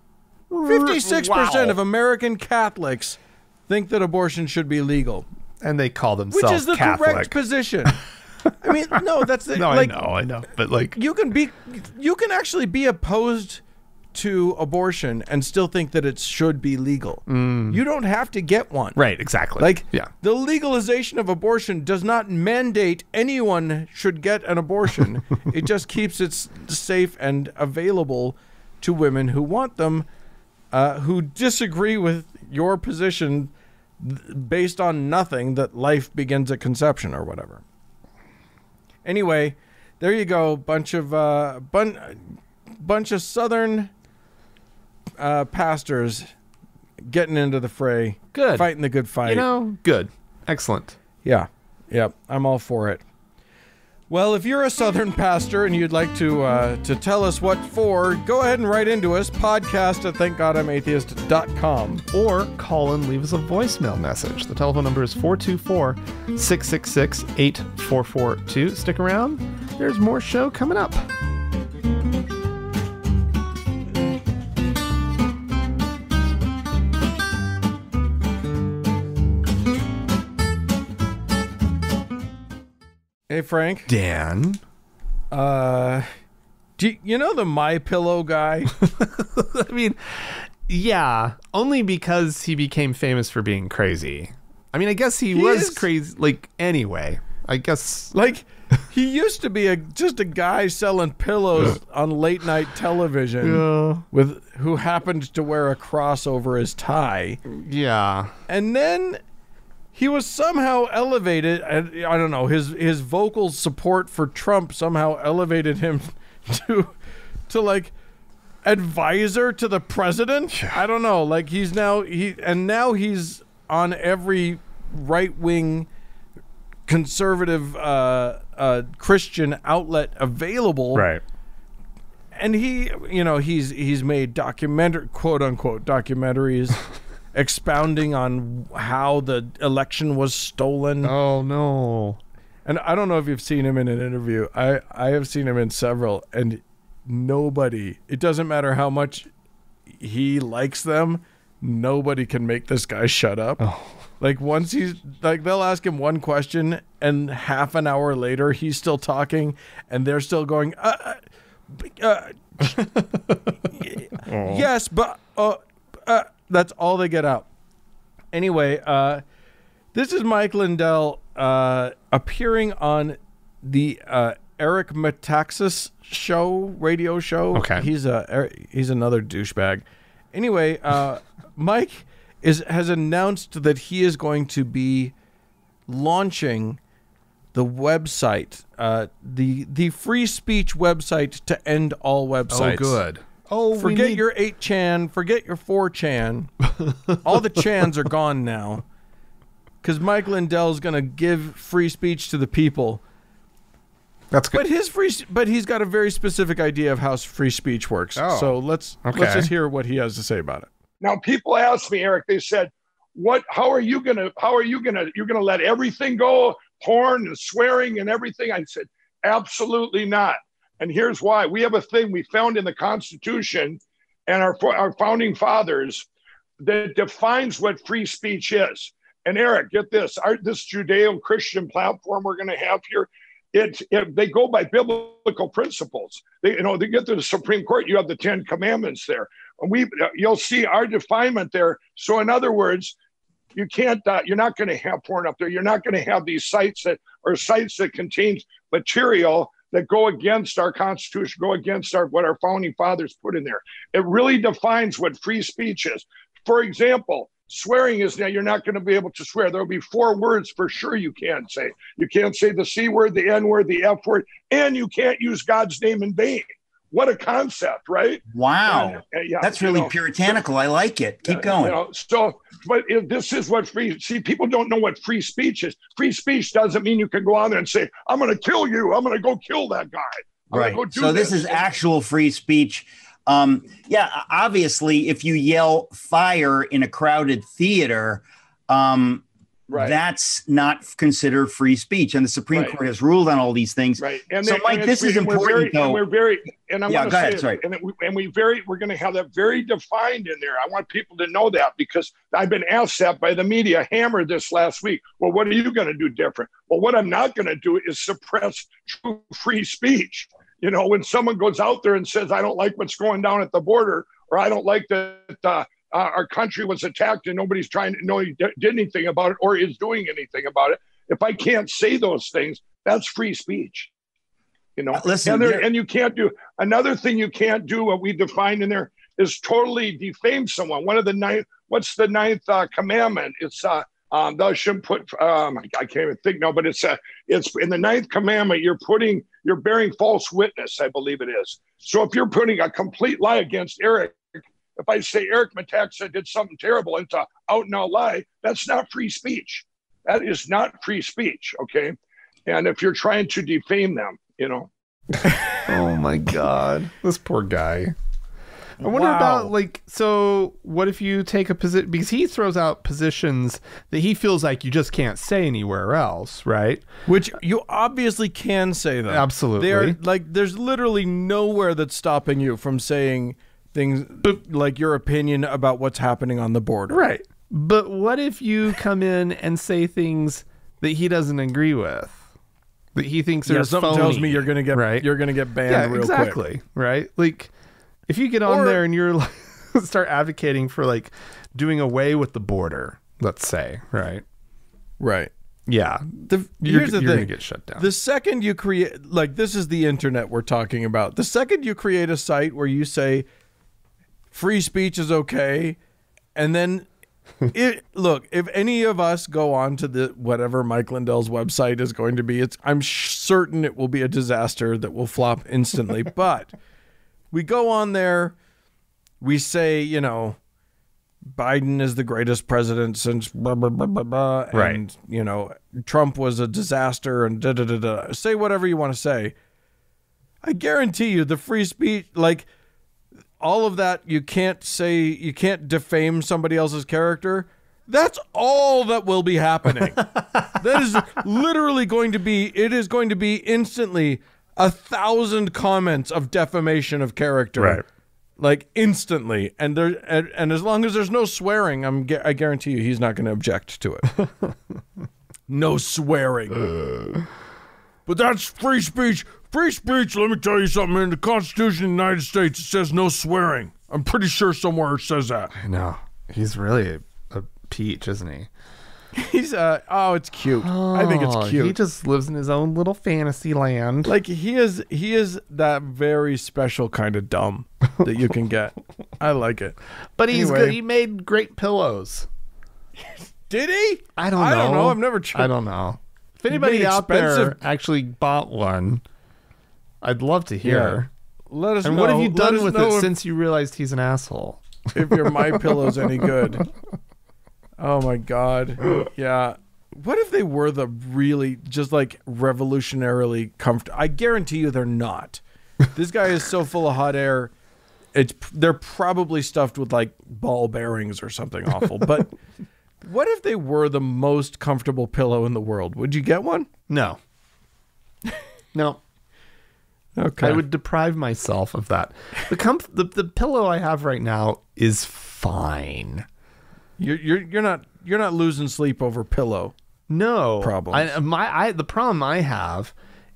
B: 56% of American Catholics think that abortion should be legal.
A: And they call themselves
B: Which is the
A: Catholic.
B: correct position. I mean, no, that's the,
A: No,
B: like,
A: I know. But like,
B: you can actually be opposed to abortion and still think that it should be legal. You don't have to get one.
A: right, exactly.
B: Like,
A: yeah.
B: the legalization of abortion does not mandate anyone should get an abortion. It just keeps it safe and available to women who want them, who disagree with your position based on nothing, that life begins at conception or whatever. Anyway, there you go. Bunch of Southern pastors getting into the fray.
A: Good.
B: Fighting the good fight.
A: Good. Excellent.
B: Yeah. I'm all for it. Well, if you're a Southern pastor and you'd like to tell us what for, go ahead and write into us, podcast@thankgodimatheist.com.
A: Or call and leave us a voicemail message. The telephone number is 424-666-8442. Stick around. There's more show coming up.
B: Hey, Frank.
A: Dan.
B: Do you know the MyPillow guy?
A: I mean, yeah, only because he became famous for being crazy. I mean, I guess he was crazy, like, anyway. I guess...
B: Like, he used to be just a guy selling pillows on late night television who happened to wear a cross over his tie.
A: Yeah.
B: And then he was somehow elevated, and I don't know, his vocal support for Trump somehow elevated him to like advisor to the president. I don't know, like now he's on every right-wing conservative Christian outlet available.
A: Right.
B: And he's made quote unquote documentaries expounding on how the election was stolen.
A: Oh no.
B: And I don't know if you've seen him in an interview. I have seen him in several, and it doesn't matter how much he likes them, nobody can make this guy shut up.
A: Oh.
B: Like, once they'll ask him one question, and half an hour later, he's still talking, and they're still going, yes, but, that's all they get out. Anyway, this is Mike Lindell appearing on the Eric Metaxas radio show.
A: Okay.
B: He's another douchebag. Anyway, Mike has announced that he is going to be launching the website, the free speech website to end all websites.
A: Oh, good. Oh,
B: forget your 8chan, forget your 4chan. All the chans are gone now. Because Mike Lindell's going to give free speech to the people.
A: That's good.
B: But he's got a very specific idea of how free speech works.
A: Oh,
B: so let's just hear what he has to say about it.
C: Now, people ask me, Eric, they said, you're going to let everything go, porn and swearing and everything? I said, absolutely not. And here's why. We have a thing we found in the Constitution and our founding fathers that defines what free speech is. And Eric, get this, this Judeo-Christian platform we're going to have here, they go by biblical principles. They get to the Supreme Court, you have the 10 Commandments there. And you'll see our definement there. So in other words, you can't, you're not going to have porn up there. You're not going to have these sites that contain material that go against our Constitution, go against what our founding fathers put in there. It really defines what free speech is. For example, swearing is now you're not going to be able to swear. There'll be 4 words for sure you can't say. You can't say the C word, the N word, the F word, and you can't use God's name in vain. What a concept, right?
D: Wow. That's really puritanical. I like it. Keep going. This is what people don't know what free speech is. Free speech doesn't mean you can go on there and say, I'm going to kill you. I'm going to go kill that guy. Right. So this is actual free speech. Obviously, if you yell fire in a crowded theater, that's not considered free speech. And the Supreme Court has ruled on all these things.
C: Right.
D: Mike, this is important, though.
C: We're going to have that very defined in there. I want people to know that because I've been asked that by the media, hammered this last week. Well, what are you going to do different? Well, what I'm not going to do is suppress true free speech. When someone goes out there and says, I don't like what's going down at the border, or I don't like that our country was attacked and nobody's did anything about it or is doing anything about it. If I can't say those things, that's free speech.
D: Listen,
C: and you can't do another thing. You can't do what we defined in there is totally defame someone. What's the ninth commandment? It's thou shouldn't put. I can't even think now, but it's in the 9th commandment. You're bearing false witness, I believe it is. So if you're putting a complete lie against Eric, if I say Eric Metaxas did something terrible, it's an out and out lie. That's not free speech. That is not free speech. Okay, and if you're trying to defame them,
A: Oh my God, this poor guy. I wonder about so what if you take a position, because he throws out positions that he feels like you just can't say anywhere else, right?
B: Which you obviously can say them.
A: Absolutely.
B: There's literally nowhere that's stopping you from saying things like your opinion about what's happening on the border.
A: Right. But what if you come in and say things that he doesn't agree with? That he thinks are
B: something
A: phony,
B: tells me you're gonna get banned real quick.
A: Right? Like if you get on there and you're start advocating for doing away with the border, let's say, right?
B: Right.
A: Yeah.
B: Here's the thing.
A: You're gonna get shut down.
B: The second you create, this is the internet we're talking about. The second you create a site where you say free speech is okay, and then if any of us go on to the whatever Mike Lindell's website is going to be, I'm certain it will be a disaster that will flop instantly. But we go on there, we say, Biden is the greatest president since blah, blah, blah, blah, blah.
A: Right.
B: And, Trump was a disaster and da, da, da, da. Say whatever you want to say. I guarantee you the free speech, all of that, you can't defame somebody else's character. That's all that will be happening. That is literally going to be instantly 1,000 comments of defamation of character.
A: Right.
B: Instantly. And as long as there's no swearing, I guarantee you he's not going to object to it. No swearing. But that's free speech. Free speech, let me tell you something. In the Constitution of the United States, it says no swearing. I'm pretty sure somewhere it says that.
A: I know. He's really a peach, isn't he?
B: He's it's cute. I think it's cute.
A: He just lives in his own little fantasy land.
B: Like he is that very special kind of dumb that you can get. I like it.
A: But he's good. He made great pillows.
B: Did he?
A: I don't know.
B: I've never tried.
A: I don't know. If anybody out there actually bought one, I'd love to hear.
B: Let us
A: know.
B: And
A: what have you done with it since you realized he's an asshole?
B: If your My Pillow's any good. Oh my God. Yeah. What if they were the really just like revolutionarily comfortable? I guarantee you they're not. This guy is so full of hot air. They're probably stuffed with like ball bearings or something awful. But what if they were the most comfortable pillow in the world? Would you get one?
A: No. No.
B: Okay.
A: I would deprive myself of that. The pillow I have right now is fine.
B: You're not losing sleep over pillow.
A: No
B: problems.
A: The problem I have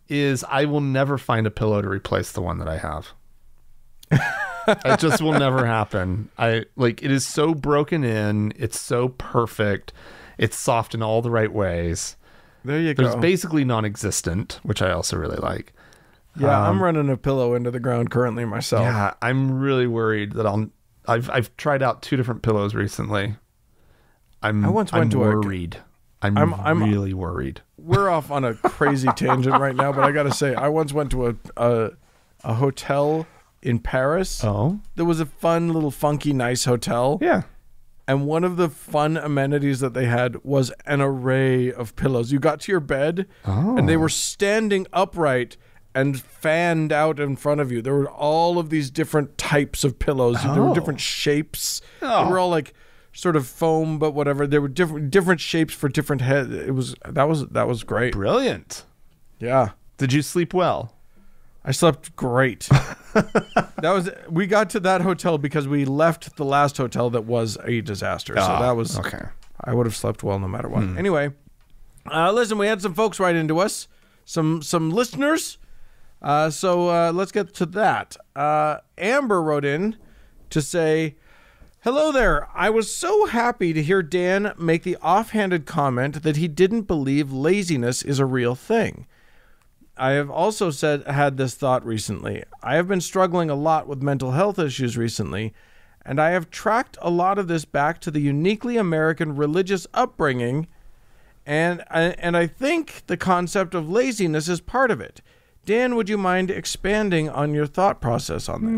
A: is I will never find a pillow to replace the one that I have. It just will never happen. It is so broken in. It's so perfect. It's soft in all the right ways.
B: There you go.
A: It's basically non-existent, which I also really like.
B: Yeah, I'm running a pillow into the ground currently myself.
A: Yeah, I'm really worried that I've tried out 2 different pillows recently. I'm worried. I'm really worried.
B: We're off on a crazy tangent right now, but I got to say, I once went to a hotel in Paris.
A: Oh.
B: There was a fun little funky nice hotel.
A: Yeah.
B: And one of the fun amenities that they had was an array of pillows. You got to your bed and they were standing upright and fanned out in front of you. There were all of these different types of pillows. There were different shapes. They were all like sort of foam, but whatever. There were different shapes for different heads. That was great.
A: Brilliant.
B: Yeah.
A: Did you sleep well?
B: I slept great. We got to that hotel because we left the last hotel that was a disaster. So that was
A: okay.
B: I would have slept well no matter what. Anyway, listen, we had some folks write into us, some listeners. So let's get to that. Amber wrote in to say, hello there. I was so happy to hear Dan make the offhanded comment that he didn't believe laziness is a real thing. I have also had this thought recently. I have been struggling a lot with mental health issues recently, and I have tracked a lot of this back to the uniquely American religious upbringing, and I think the concept of laziness is part of it. Dan, would you mind expanding on your thought process on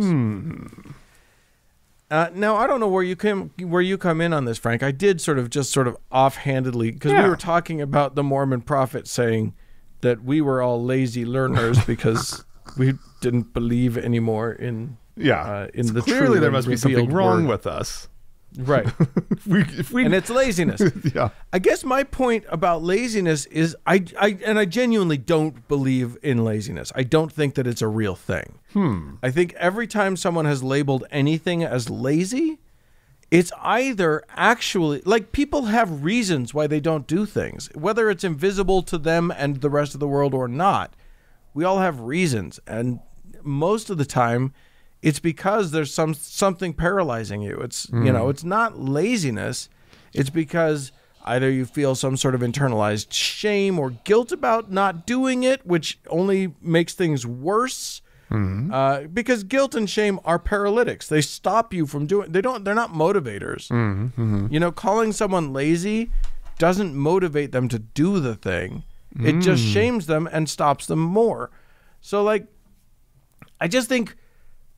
B: this? Now, I don't know where you come in on this, Frank. I did sort of offhandedly, because we were talking about the Mormon prophet saying that we were all lazy learners because we didn't believe anymore in the
A: clearly there must be something wrong
B: word.
A: With us,
B: right?
A: if we
B: and it's laziness.
A: Yeah,
B: I guess my point about laziness is I genuinely don't believe in laziness. I don't think that it's a real thing. I think every time someone has labeled anything as lazy, it's either actually, like, people have reasons why they don't do things, whether it's invisible to them and the rest of the world or not. We all have reasons, and most of the time it's because there's something paralyzing you. It's it's not laziness. It's because either you feel some sort of internalized shame or guilt about not doing it, which only makes things worse. Because guilt and shame are paralytics. They stop you from doing. They're not motivators. Calling someone lazy doesn't motivate them to do the thing. It just shames them and stops them more. So, I just think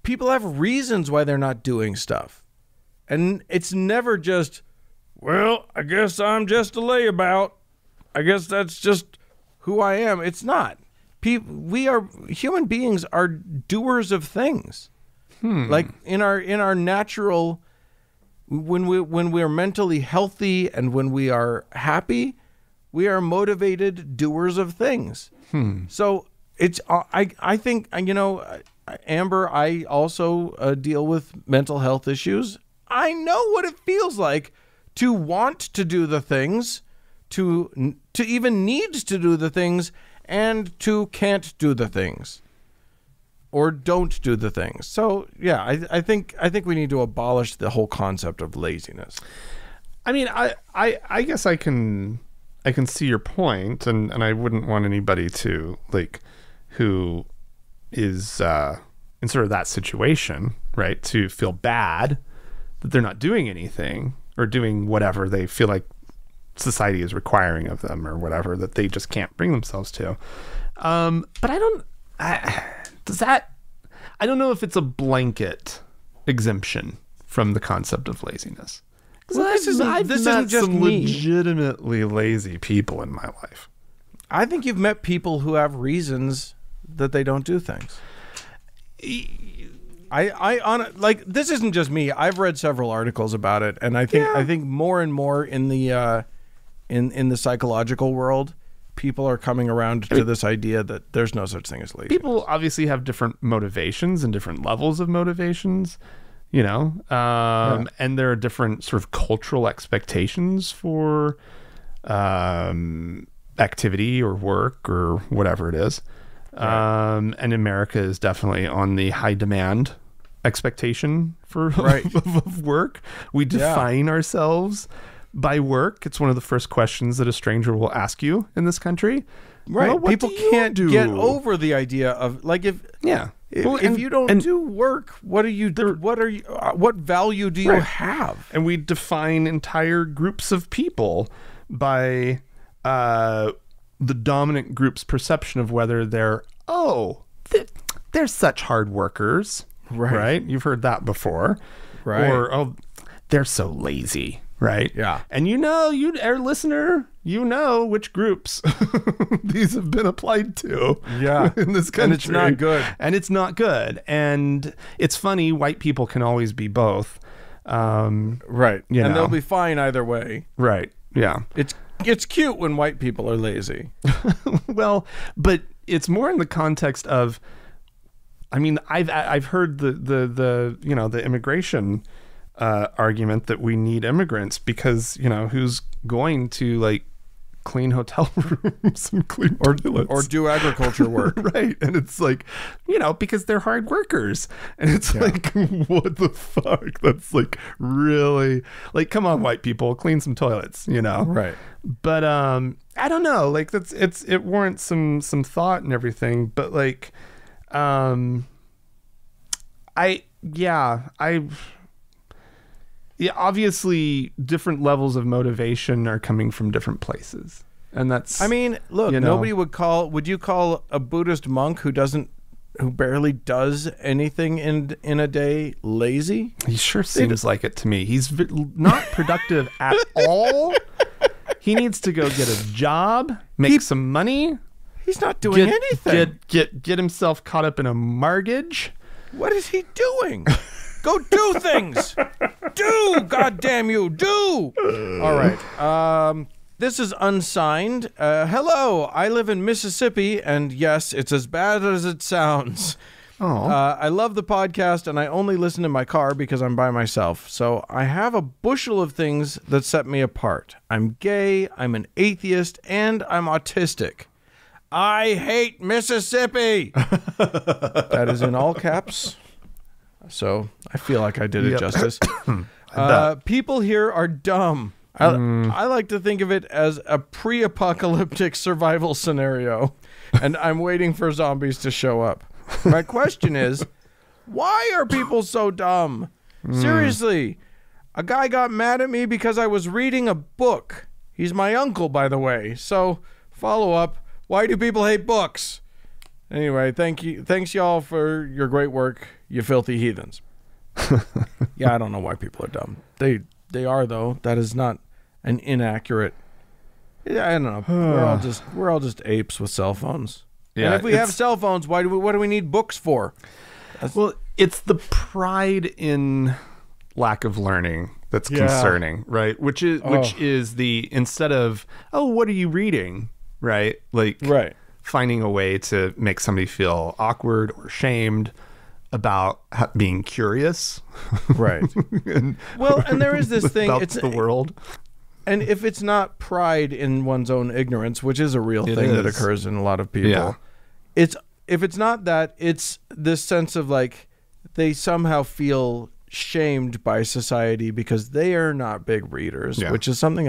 B: people have reasons why they're not doing stuff, and it's never just, well, I guess I'm just a layabout. I guess that's just who I am. It's not. Human beings are doers of things. Like in our natural, when we're mentally healthy and when we are happy, we are motivated doers of things. So it's I think Amber, I also deal with mental health issues. I know what it feels like to want to do the things, to even need to do the things, and to can't do the things or don't do the things. So yeah, I think we need to abolish the whole concept of laziness.
A: I mean, I guess I can see your point, and I wouldn't want anybody to, like, who is in sort of that situation, right, to feel bad that they're not doing anything or doing whatever they feel like society is requiring of them or whatever that they just can't bring themselves to. But I don't know if it's a blanket exemption from the concept of laziness.
B: Well, this isn't just
A: some
B: me.
A: Legitimately lazy people in my life.
B: I think you've met people who have reasons that they don't do things. Like, this isn't just me. I've read several articles about it, and I think more and more in the in the psychological world, people are coming around to this idea that there's no such thing as laziness.
A: People obviously have different motivations and different levels of motivations, you know, and there are different sort of cultural expectations for activity or work or whatever it is. And America is definitely on the high demand expectation for of work. We define ourselves by work. It's one of the first questions that a stranger will ask you in this country.
B: Right.
A: Well,
B: people can't get over the idea of, like, if you don't do work, what value do you have?
A: And we define entire groups of people by the dominant group's perception of whether they're such hard workers, right? You've heard that before,
B: right?
A: Or they're so lazy, right?
B: Yeah.
A: And our listener, which groups these have been applied to, in this country,
B: and it's not good.
A: And it's funny, white people can always be both,
B: right? And they'll be fine either way,
A: right? Yeah.
B: It's cute when white people are lazy.
A: Well, but it's more in the context of, I mean, I've heard the immigration argument that we need immigrants because, who's going to, like, clean hotel rooms and clean toilets
B: or do agriculture work,
A: right? And it's like, because they're hard workers, and it's like, what the fuck? That's like really, like, come on, white people, clean some toilets,
B: right?
A: But I don't know, like, it warrants some thought and everything, but like, obviously different levels of motivation are coming from different places. And that's,
B: I mean, look, nobody would you call a Buddhist monk who barely does anything in a day lazy?
A: He sure seems like it to me. He's not productive at all. He needs to go get a job, make some money.
B: He's not doing anything.
A: Get himself caught up in a mortgage.
B: What is he doing? Go do things. Do, goddamn you, do. All right. This is unsigned. Hello, I live in Mississippi, and yes, it's as bad as it sounds.
A: Oh.
B: I love the podcast, and I only listen in my car because I'm by myself. So I have a bushel of things that set me apart. I'm gay, I'm an atheist, and I'm autistic. I hate Mississippi. That is in all caps. So I feel like I did it justice. People here are dumb. I like to think of it as a pre-apocalyptic survival scenario, and I'm waiting for zombies to show up. My question is, why are people so dumb? Seriously, a guy got mad at me because I was reading a book. He's my uncle, by the way. So, follow up, why do people hate books? Anyway, thanks y'all for your great work, you filthy heathens. Yeah, I don't know why people are dumb. They are, though. That is not an inaccurate. Yeah, I don't know. We're all just apes with cell phones. Yeah, and if we have cell phones, what do we need books for?
A: Well, it's the pride in lack of learning that's concerning, right? Which is the, instead of, what are you reading, right? Like, finding a way to make somebody feel awkward or shamed about being curious,
B: right? and there is this thing,
A: it's the world.
B: And if it's not pride in one's own ignorance, which is a real thing that occurs in a lot of people, if it's not that, it's this sense of, like, they somehow feel shamed by society because they are not big readers, which is something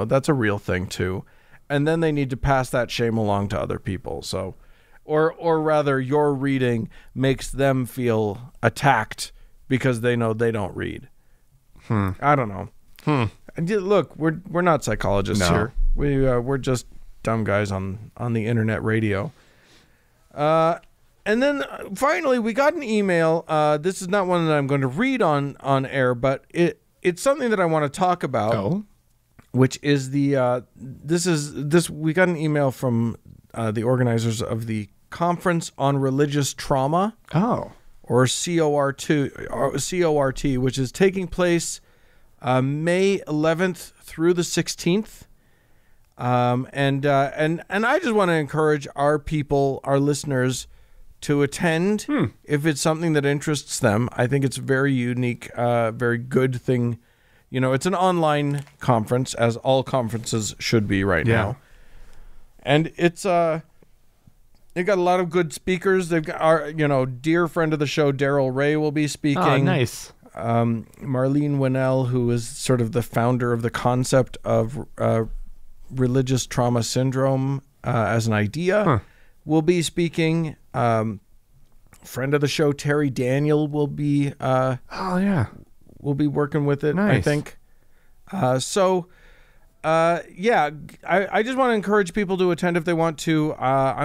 B: that's a real thing too. And then they need to pass that shame along to other people. So, or rather, your reading makes them feel attacked because they know they don't read. I don't know. Look, we're not psychologists here. We're just dumb guys on the internet radio. And then finally, we got an email. This is not one that I'm going to read on air, but it's something that I want to talk about.
A: Oh.
B: Which is we got an email from the organizers of the Conference on Religious Trauma.
A: Oh.
B: Or CORT, which is taking place May 11th through the 16th. And I just want to encourage our listeners to attend if it's something that interests them. I think it's a very unique, very good thing. It's an online conference, as all conferences should be right now. And it's they got a lot of good speakers. They've got our dear friend of the show, Daryl Ray, will be speaking.
A: Oh, nice.
B: Marlene Winnell, who is sort of the founder of the concept of religious trauma syndrome as an idea, will be speaking. Friend of the show, Terry Daniel, will be will be working with it. Nice. I think. I just want to encourage people to attend if they want to.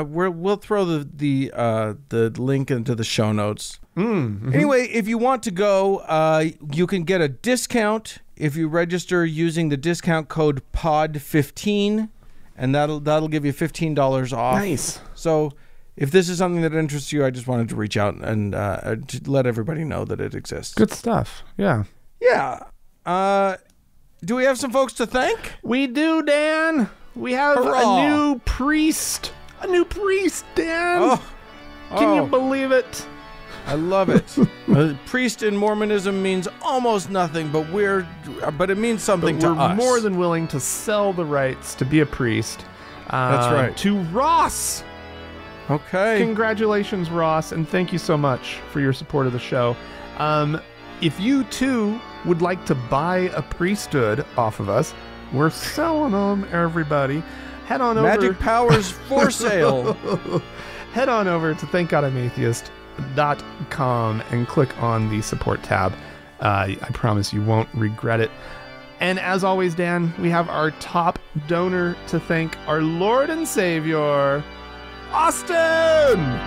B: We'll throw the link into the show notes. Anyway, if you want to go, you can get a discount if you register using the discount code POD15, and that'll give you $15 off. Nice. So if this is something that interests you, I just wanted to reach out and to let everybody know that it exists.
A: Good stuff. Yeah.
B: Yeah. Do we have some folks to thank?
A: We do, Dan. We have a new priest. A new priest, Dan. Can you believe it?
B: I love it. Priest in Mormonism means almost nothing, but it means something to us.
A: We're more than willing to sell the rights to be a priest.
B: That's right.
A: To Ross.
B: Okay.
A: Congratulations, Ross, and thank you so much for your support of the show. If you too would like to buy a priesthood off of us, we're selling them, everybody. Head on over.
B: Magic powers for sale.
A: Head on over to thankgodimatheist.com and click on the support tab. I promise you won't regret it. And as always, Dan, we have our top donor to thank, our Lord and Savior, Austin!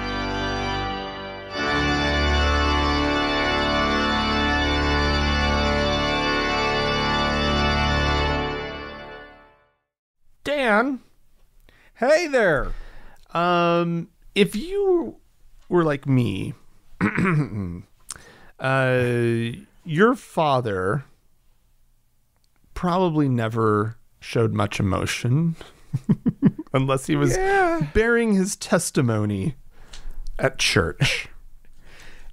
A: Dan.
B: Hey there.
A: If you were like me, your father probably never showed much emotion unless he was bearing his testimony at church.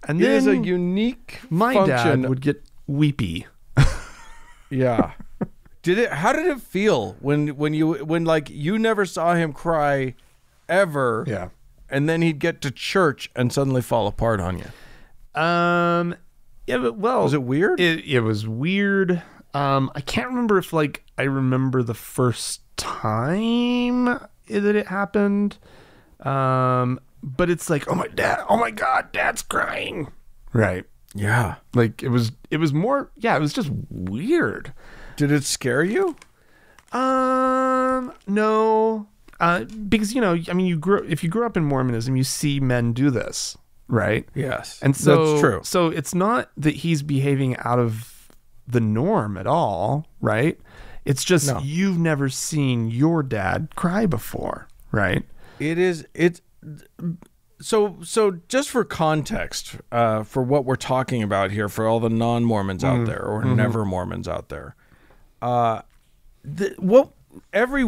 A: And then
B: is a unique
A: my
B: function.
A: Dad would get weepy.
B: Yeah. How did it feel when you never saw him cry ever?
A: Yeah.
B: And then he'd get to church and suddenly fall apart on you.
A: Yeah, but
B: was it weird?
A: It was weird. I can't remember if I remember the first time that it happened. But it's like, oh my God, Dad's crying. Right.
B: Yeah.
A: It was more, it was just weird.
B: Did it scare you?
A: No. Because if you grew up in Mormonism, you see men do this, right?
B: Yes.
A: And so
B: that's true.
A: So it's not that he's behaving out of the norm at all, right? It's just you've never seen your dad cry before, right?
B: So just for context, for what we're talking about here, for all the non-Mormons out there or never Mormons out there, every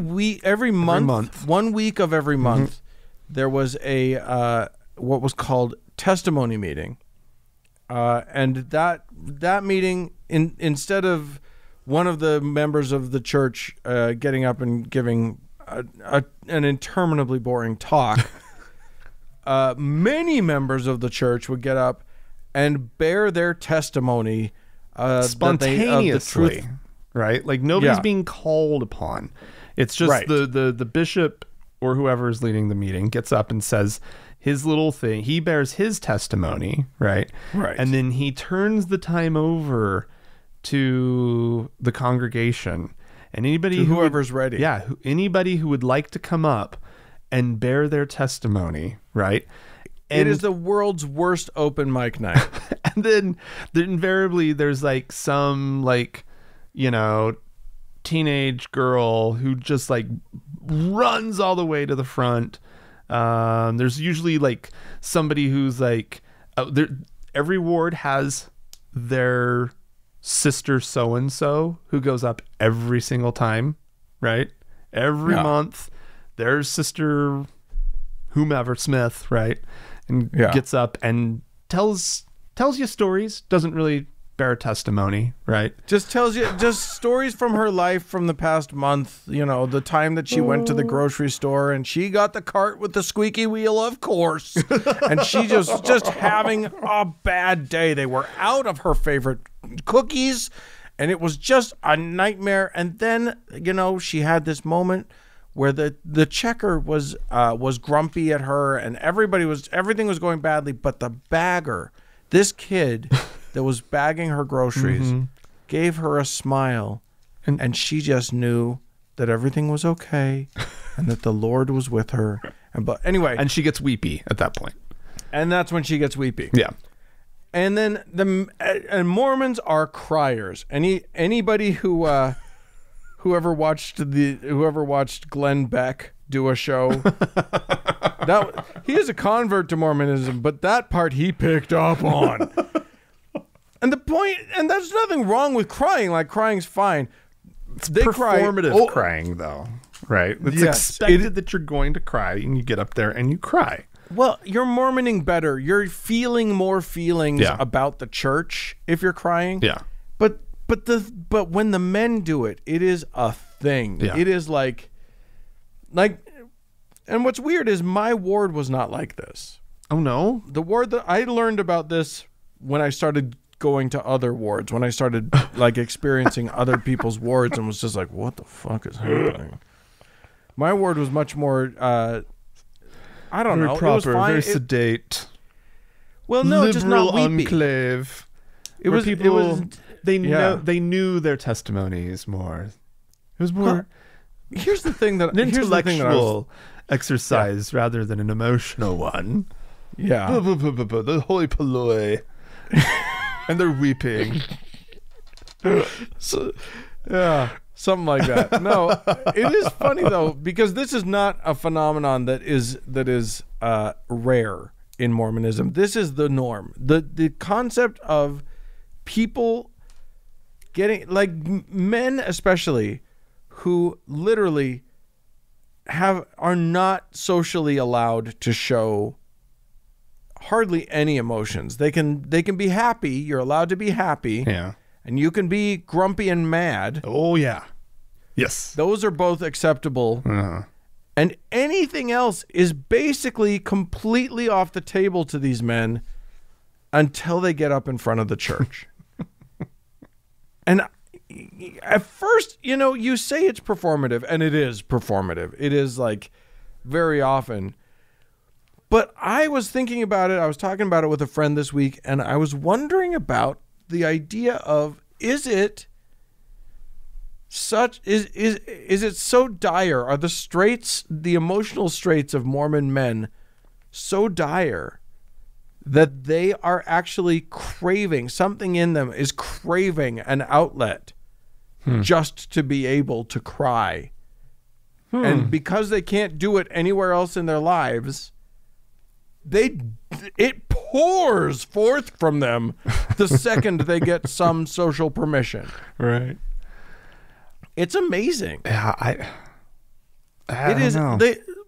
B: month, 1 week of every month, there was a what was called testimony meeting, and that meeting, instead of one of the members of the church getting up and giving an interminably boring talk, many members of the church would get up and bear their testimony
A: spontaneously,
B: of the truth.
A: Right? Like nobody's being called upon. It's just the bishop or whoever is leading the meeting gets up and says his little thing. He bears his testimony, right?
B: Right.
A: And then he turns the time over to the congregation and anybody
B: whoever's ready.
A: Yeah, anybody who would like to come up and bear their testimony, right? And
B: it is the world's worst open mic night.
A: And then invariably there's like some like, you know, teenage girl who just like runs all the way to the front. There's usually like somebody who's like every ward has their sister so-and-so who goes up every single time, right? Every month there's sister whomever Smith, right? And gets up and tells you stories, doesn't really bear testimony, right?
B: Just tells you just stories from her life from the past month, you know, the time that she went to the grocery store and she got the cart with the squeaky wheel, of course. And she just having a bad day. They were out of her favorite cookies and it was just a nightmare. And then, you know, she had this moment where the checker was grumpy at her and everything was going badly, but the bagger, this kid that was bagging her groceries, gave her a smile, and she just knew that everything was okay and that the Lord was with her. And
A: she gets weepy at that point.
B: And that's when she gets weepy.
A: Yeah.
B: And then and Mormons are criers. Anybody whoever watched Glenn Beck do a show, he is a convert to Mormonism, but that part he picked up on. And there's nothing wrong with crying. Like, crying's fine.
A: It's performative crying, though, right? It's expected that you're going to cry, and you get up there and you cry.
B: Well, you're Mormoning better. You're feeling more feelings about the church if you're crying.
A: Yeah.
B: But when the men do it, it is a thing.
A: Yeah.
B: It is like, and what's weird is my ward was not like this.
A: Oh no?
B: The ward that I learned about this when I started going to other wards, when I started like experiencing other people's wards and was just like, what the fuck is happening? My ward was much more, I don't know.
A: Proper,
B: it was fine.
A: Very sedate.
B: Well, no,
A: liberal
B: just not weepy.
A: Enclave.
B: It was
A: they knew their testimonies more. It was more.
B: Well, here's the thing that
A: an intellectual exercise rather than an emotional one.
B: Yeah,
A: the holy polloi, and they're weeping.
B: So, yeah, something like that. No, it is funny though, because this is not a phenomenon that is rare in Mormonism. This is the norm. The concept of people getting, like, men especially, who literally are not socially allowed to show hardly any emotions. They can be happy. You're allowed to be happy.
A: Yeah.
B: And you can be grumpy and mad.
A: Oh yeah. Yes.
B: Those are both acceptable.
A: Uh-huh.
B: And anything else is basically completely off the table to these men until they get up in front of the church. And at first, you know, you say it's performative, and it is performative. It is, like, very often. But I was thinking about it. I was talking about it with a friend this week, and I was wondering about the idea of, is it so dire? Are the emotional straits of Mormon men so dire that they are actually craving, something in them is craving an outlet just to be able to cry? And because they can't do it anywhere else in their lives, it pours forth from them the second they get some social permission.
A: Right.
B: It's amazing.
A: Yeah, I
B: it is.
A: know.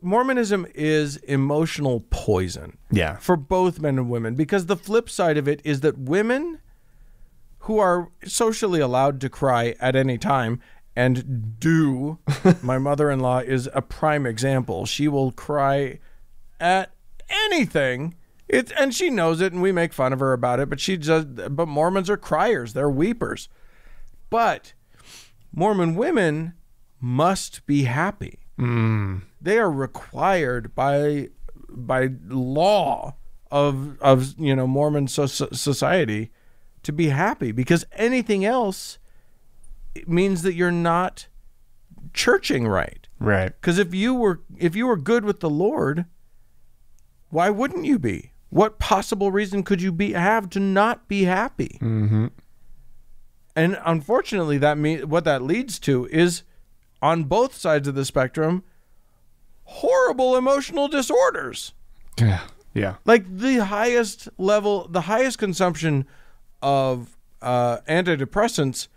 B: Mormonism is emotional poison.
A: Yeah.
B: For both men and women, because the flip side of it is that women who are socially allowed to cry at any time and do, my mother-in-law is a prime example. She will cry at anything And she knows it, and we make fun of her about it. But Mormons are criers; they're weepers. But Mormon women must be happy. They are required by law of Mormon society to be happy, because anything else means that you're not churching right.
A: Right.
B: Because if you were good with the Lord, why wouldn't you be? What possible reason could you have to not be happy?
A: Mm-hmm.
B: And unfortunately, what that leads to is, on both sides of the spectrum, horrible emotional disorders.
A: Yeah. Yeah.
B: Like the highest consumption of antidepressants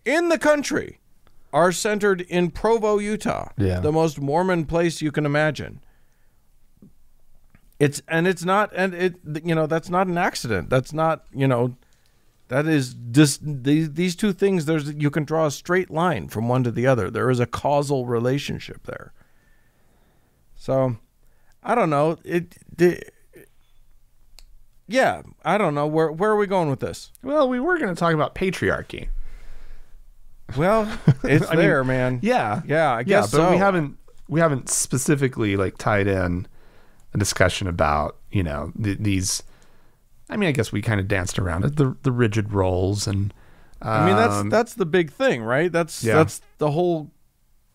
B: in the country are centered in Provo, Utah.
A: Yeah.
B: The most Mormon place you can imagine. That's not an accident. That's not, that is just these two things. You can draw a straight line from one to the other. There is a causal relationship there. So, I don't know. Yeah, I don't know. Where are we going with this?
A: Well, we were going to talk about patriarchy.
B: Well, it's man.
A: Yeah.
B: Yeah, I guess
A: but
B: so.
A: we haven't specifically tied in a discussion about, these. I mean, I guess we kind of danced around it, the rigid roles, and
B: that's the big thing, right? That's the whole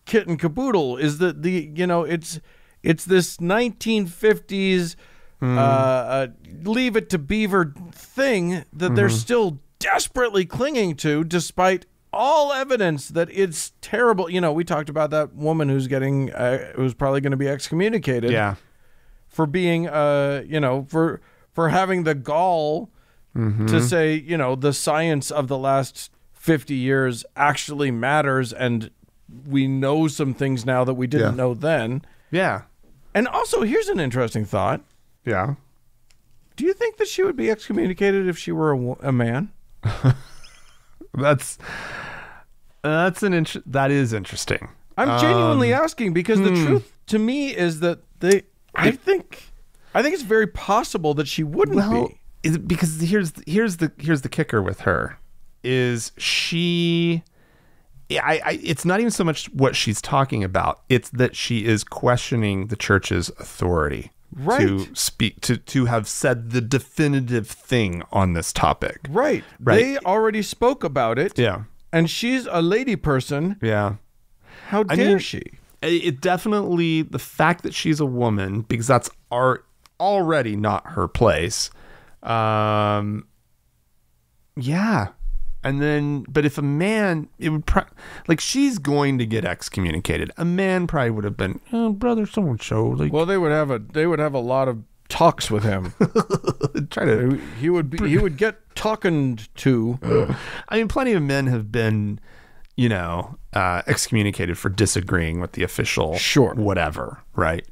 B: kit and caboodle, is that it's this 1950s Leave It to Beaver thing that they're still desperately clinging to, despite all evidence that it's terrible. We talked about that woman who's probably going to be excommunicated.
A: Yeah.
B: For being, for having the gall to say, the science of the last 50 years actually matters, and we know some things now that we didn't know then.
A: Yeah.
B: And also, here's an interesting thought.
A: Yeah.
B: Do you think that she would be excommunicated if she were a man?
A: That is interesting.
B: I'm genuinely asking, because the truth to me is that I think it's very possible that she wouldn't be.
A: Because here's the kicker with her is she. It's not even so much what she's talking about. It's that she is questioning the church's authority to speak, to have said the definitive thing on this topic.
B: Right. They already spoke about it.
A: Yeah.
B: And she's a lady person.
A: Yeah.
B: How dare she?
A: It definitely, the fact that she's a woman, because that's already not her place. Yeah. And then, but if a man, it would she's going to get excommunicated. A man probably would have been, brother, someone show.
B: Well, they would have a lot of talks with him. He would get talking to.
A: I mean, plenty of men have been, excommunicated for disagreeing with the official, whatever, right?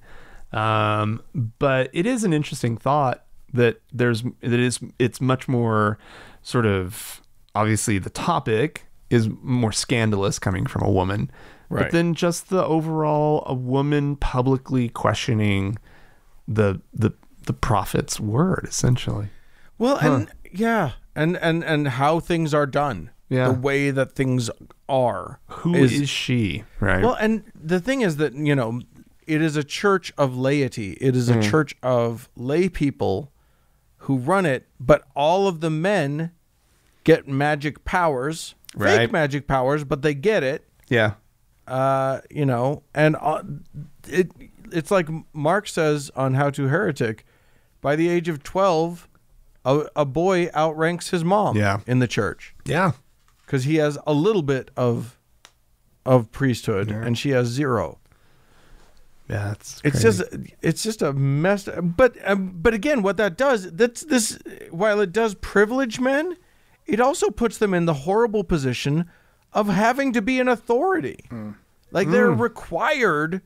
A: But it is an interesting thought that it's much more sort of. Obviously, the topic is more scandalous coming from a woman, right. But then just the overall, a woman publicly questioning the prophet's word, essentially.
B: Well, and how things are done, the way that things are.
A: Who is she, right?
B: Well, and the thing is that it is a church of laity. It is a church of lay people who run it, but all of the men get magic powers, fake magic powers, but they get it.
A: Yeah.
B: And it's like Mark says on How to Heretic, by the age of 12, a boy outranks his mom in the church.
A: Yeah.
B: Because he has a little bit of priesthood and she has zero.
A: Yeah,
B: it's just a mess. But again, what that does, while it does privilege men, it also puts them in the horrible position of having to be an authority. They're required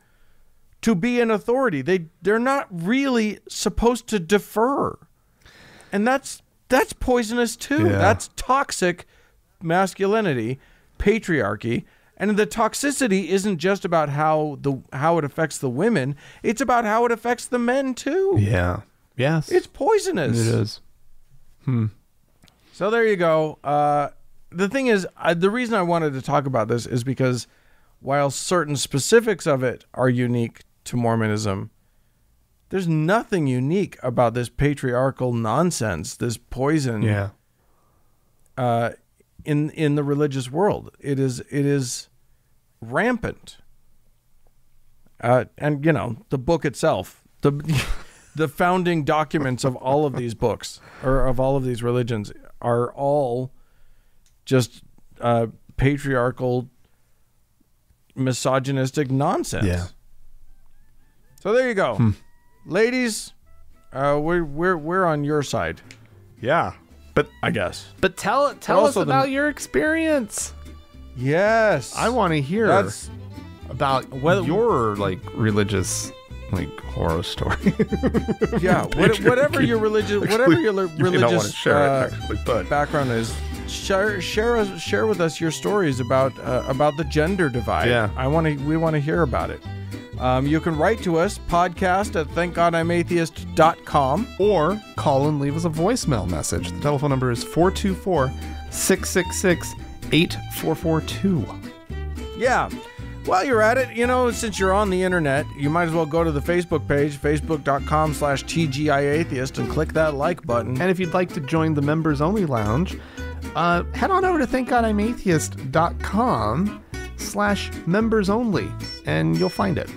B: to be an authority. They're not really supposed to defer. And that's poisonous too.
A: Yeah.
B: That's toxic masculinity, patriarchy. And the toxicity isn't just about how it affects the women, it's about how it affects the men too.
A: Yeah. Yes.
B: It's poisonous.
A: It is.
B: So there you go. The thing is, the reason I wanted to talk about this is because while certain specifics of it are unique to Mormonism, there's nothing unique about this patriarchal nonsense, this poison.
A: Yeah.
B: In the religious world, it is rampant. And the book itself, the founding documents of all of these books or of all of these religions are all just patriarchal, misogynistic nonsense.
A: Yeah.
B: So there you go, ladies. We're on your side.
A: Yeah. But
B: I guess.
A: But tell us about your experience.
B: Yes.
A: I want to hear about your religious horror story.
B: Yeah, whatever your religious background is, share with us your stories about the gender divide.
A: Yeah,
B: we want to hear about it. You can write to us, podcast@thankgodimatheist.com,
A: or call and leave us a voicemail message. The telephone number is 424-666-8442.
B: Yeah. While you're at it, since you're on the internet, you might as well go to the Facebook page, facebook.com/TGIAtheist, and click that like button.
A: And if you'd like to join the members only lounge, head on over to thankgodimatheist.com/members only, and you'll find it.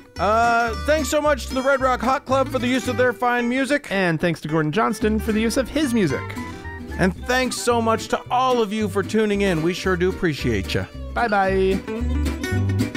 B: Thanks so much to the Red Rock Hot Club for the use of their fine music.
A: And thanks to Gordon Johnston for the use of his music.
B: And thanks so much to all of you for tuning in. We sure do appreciate you.
A: Bye-bye.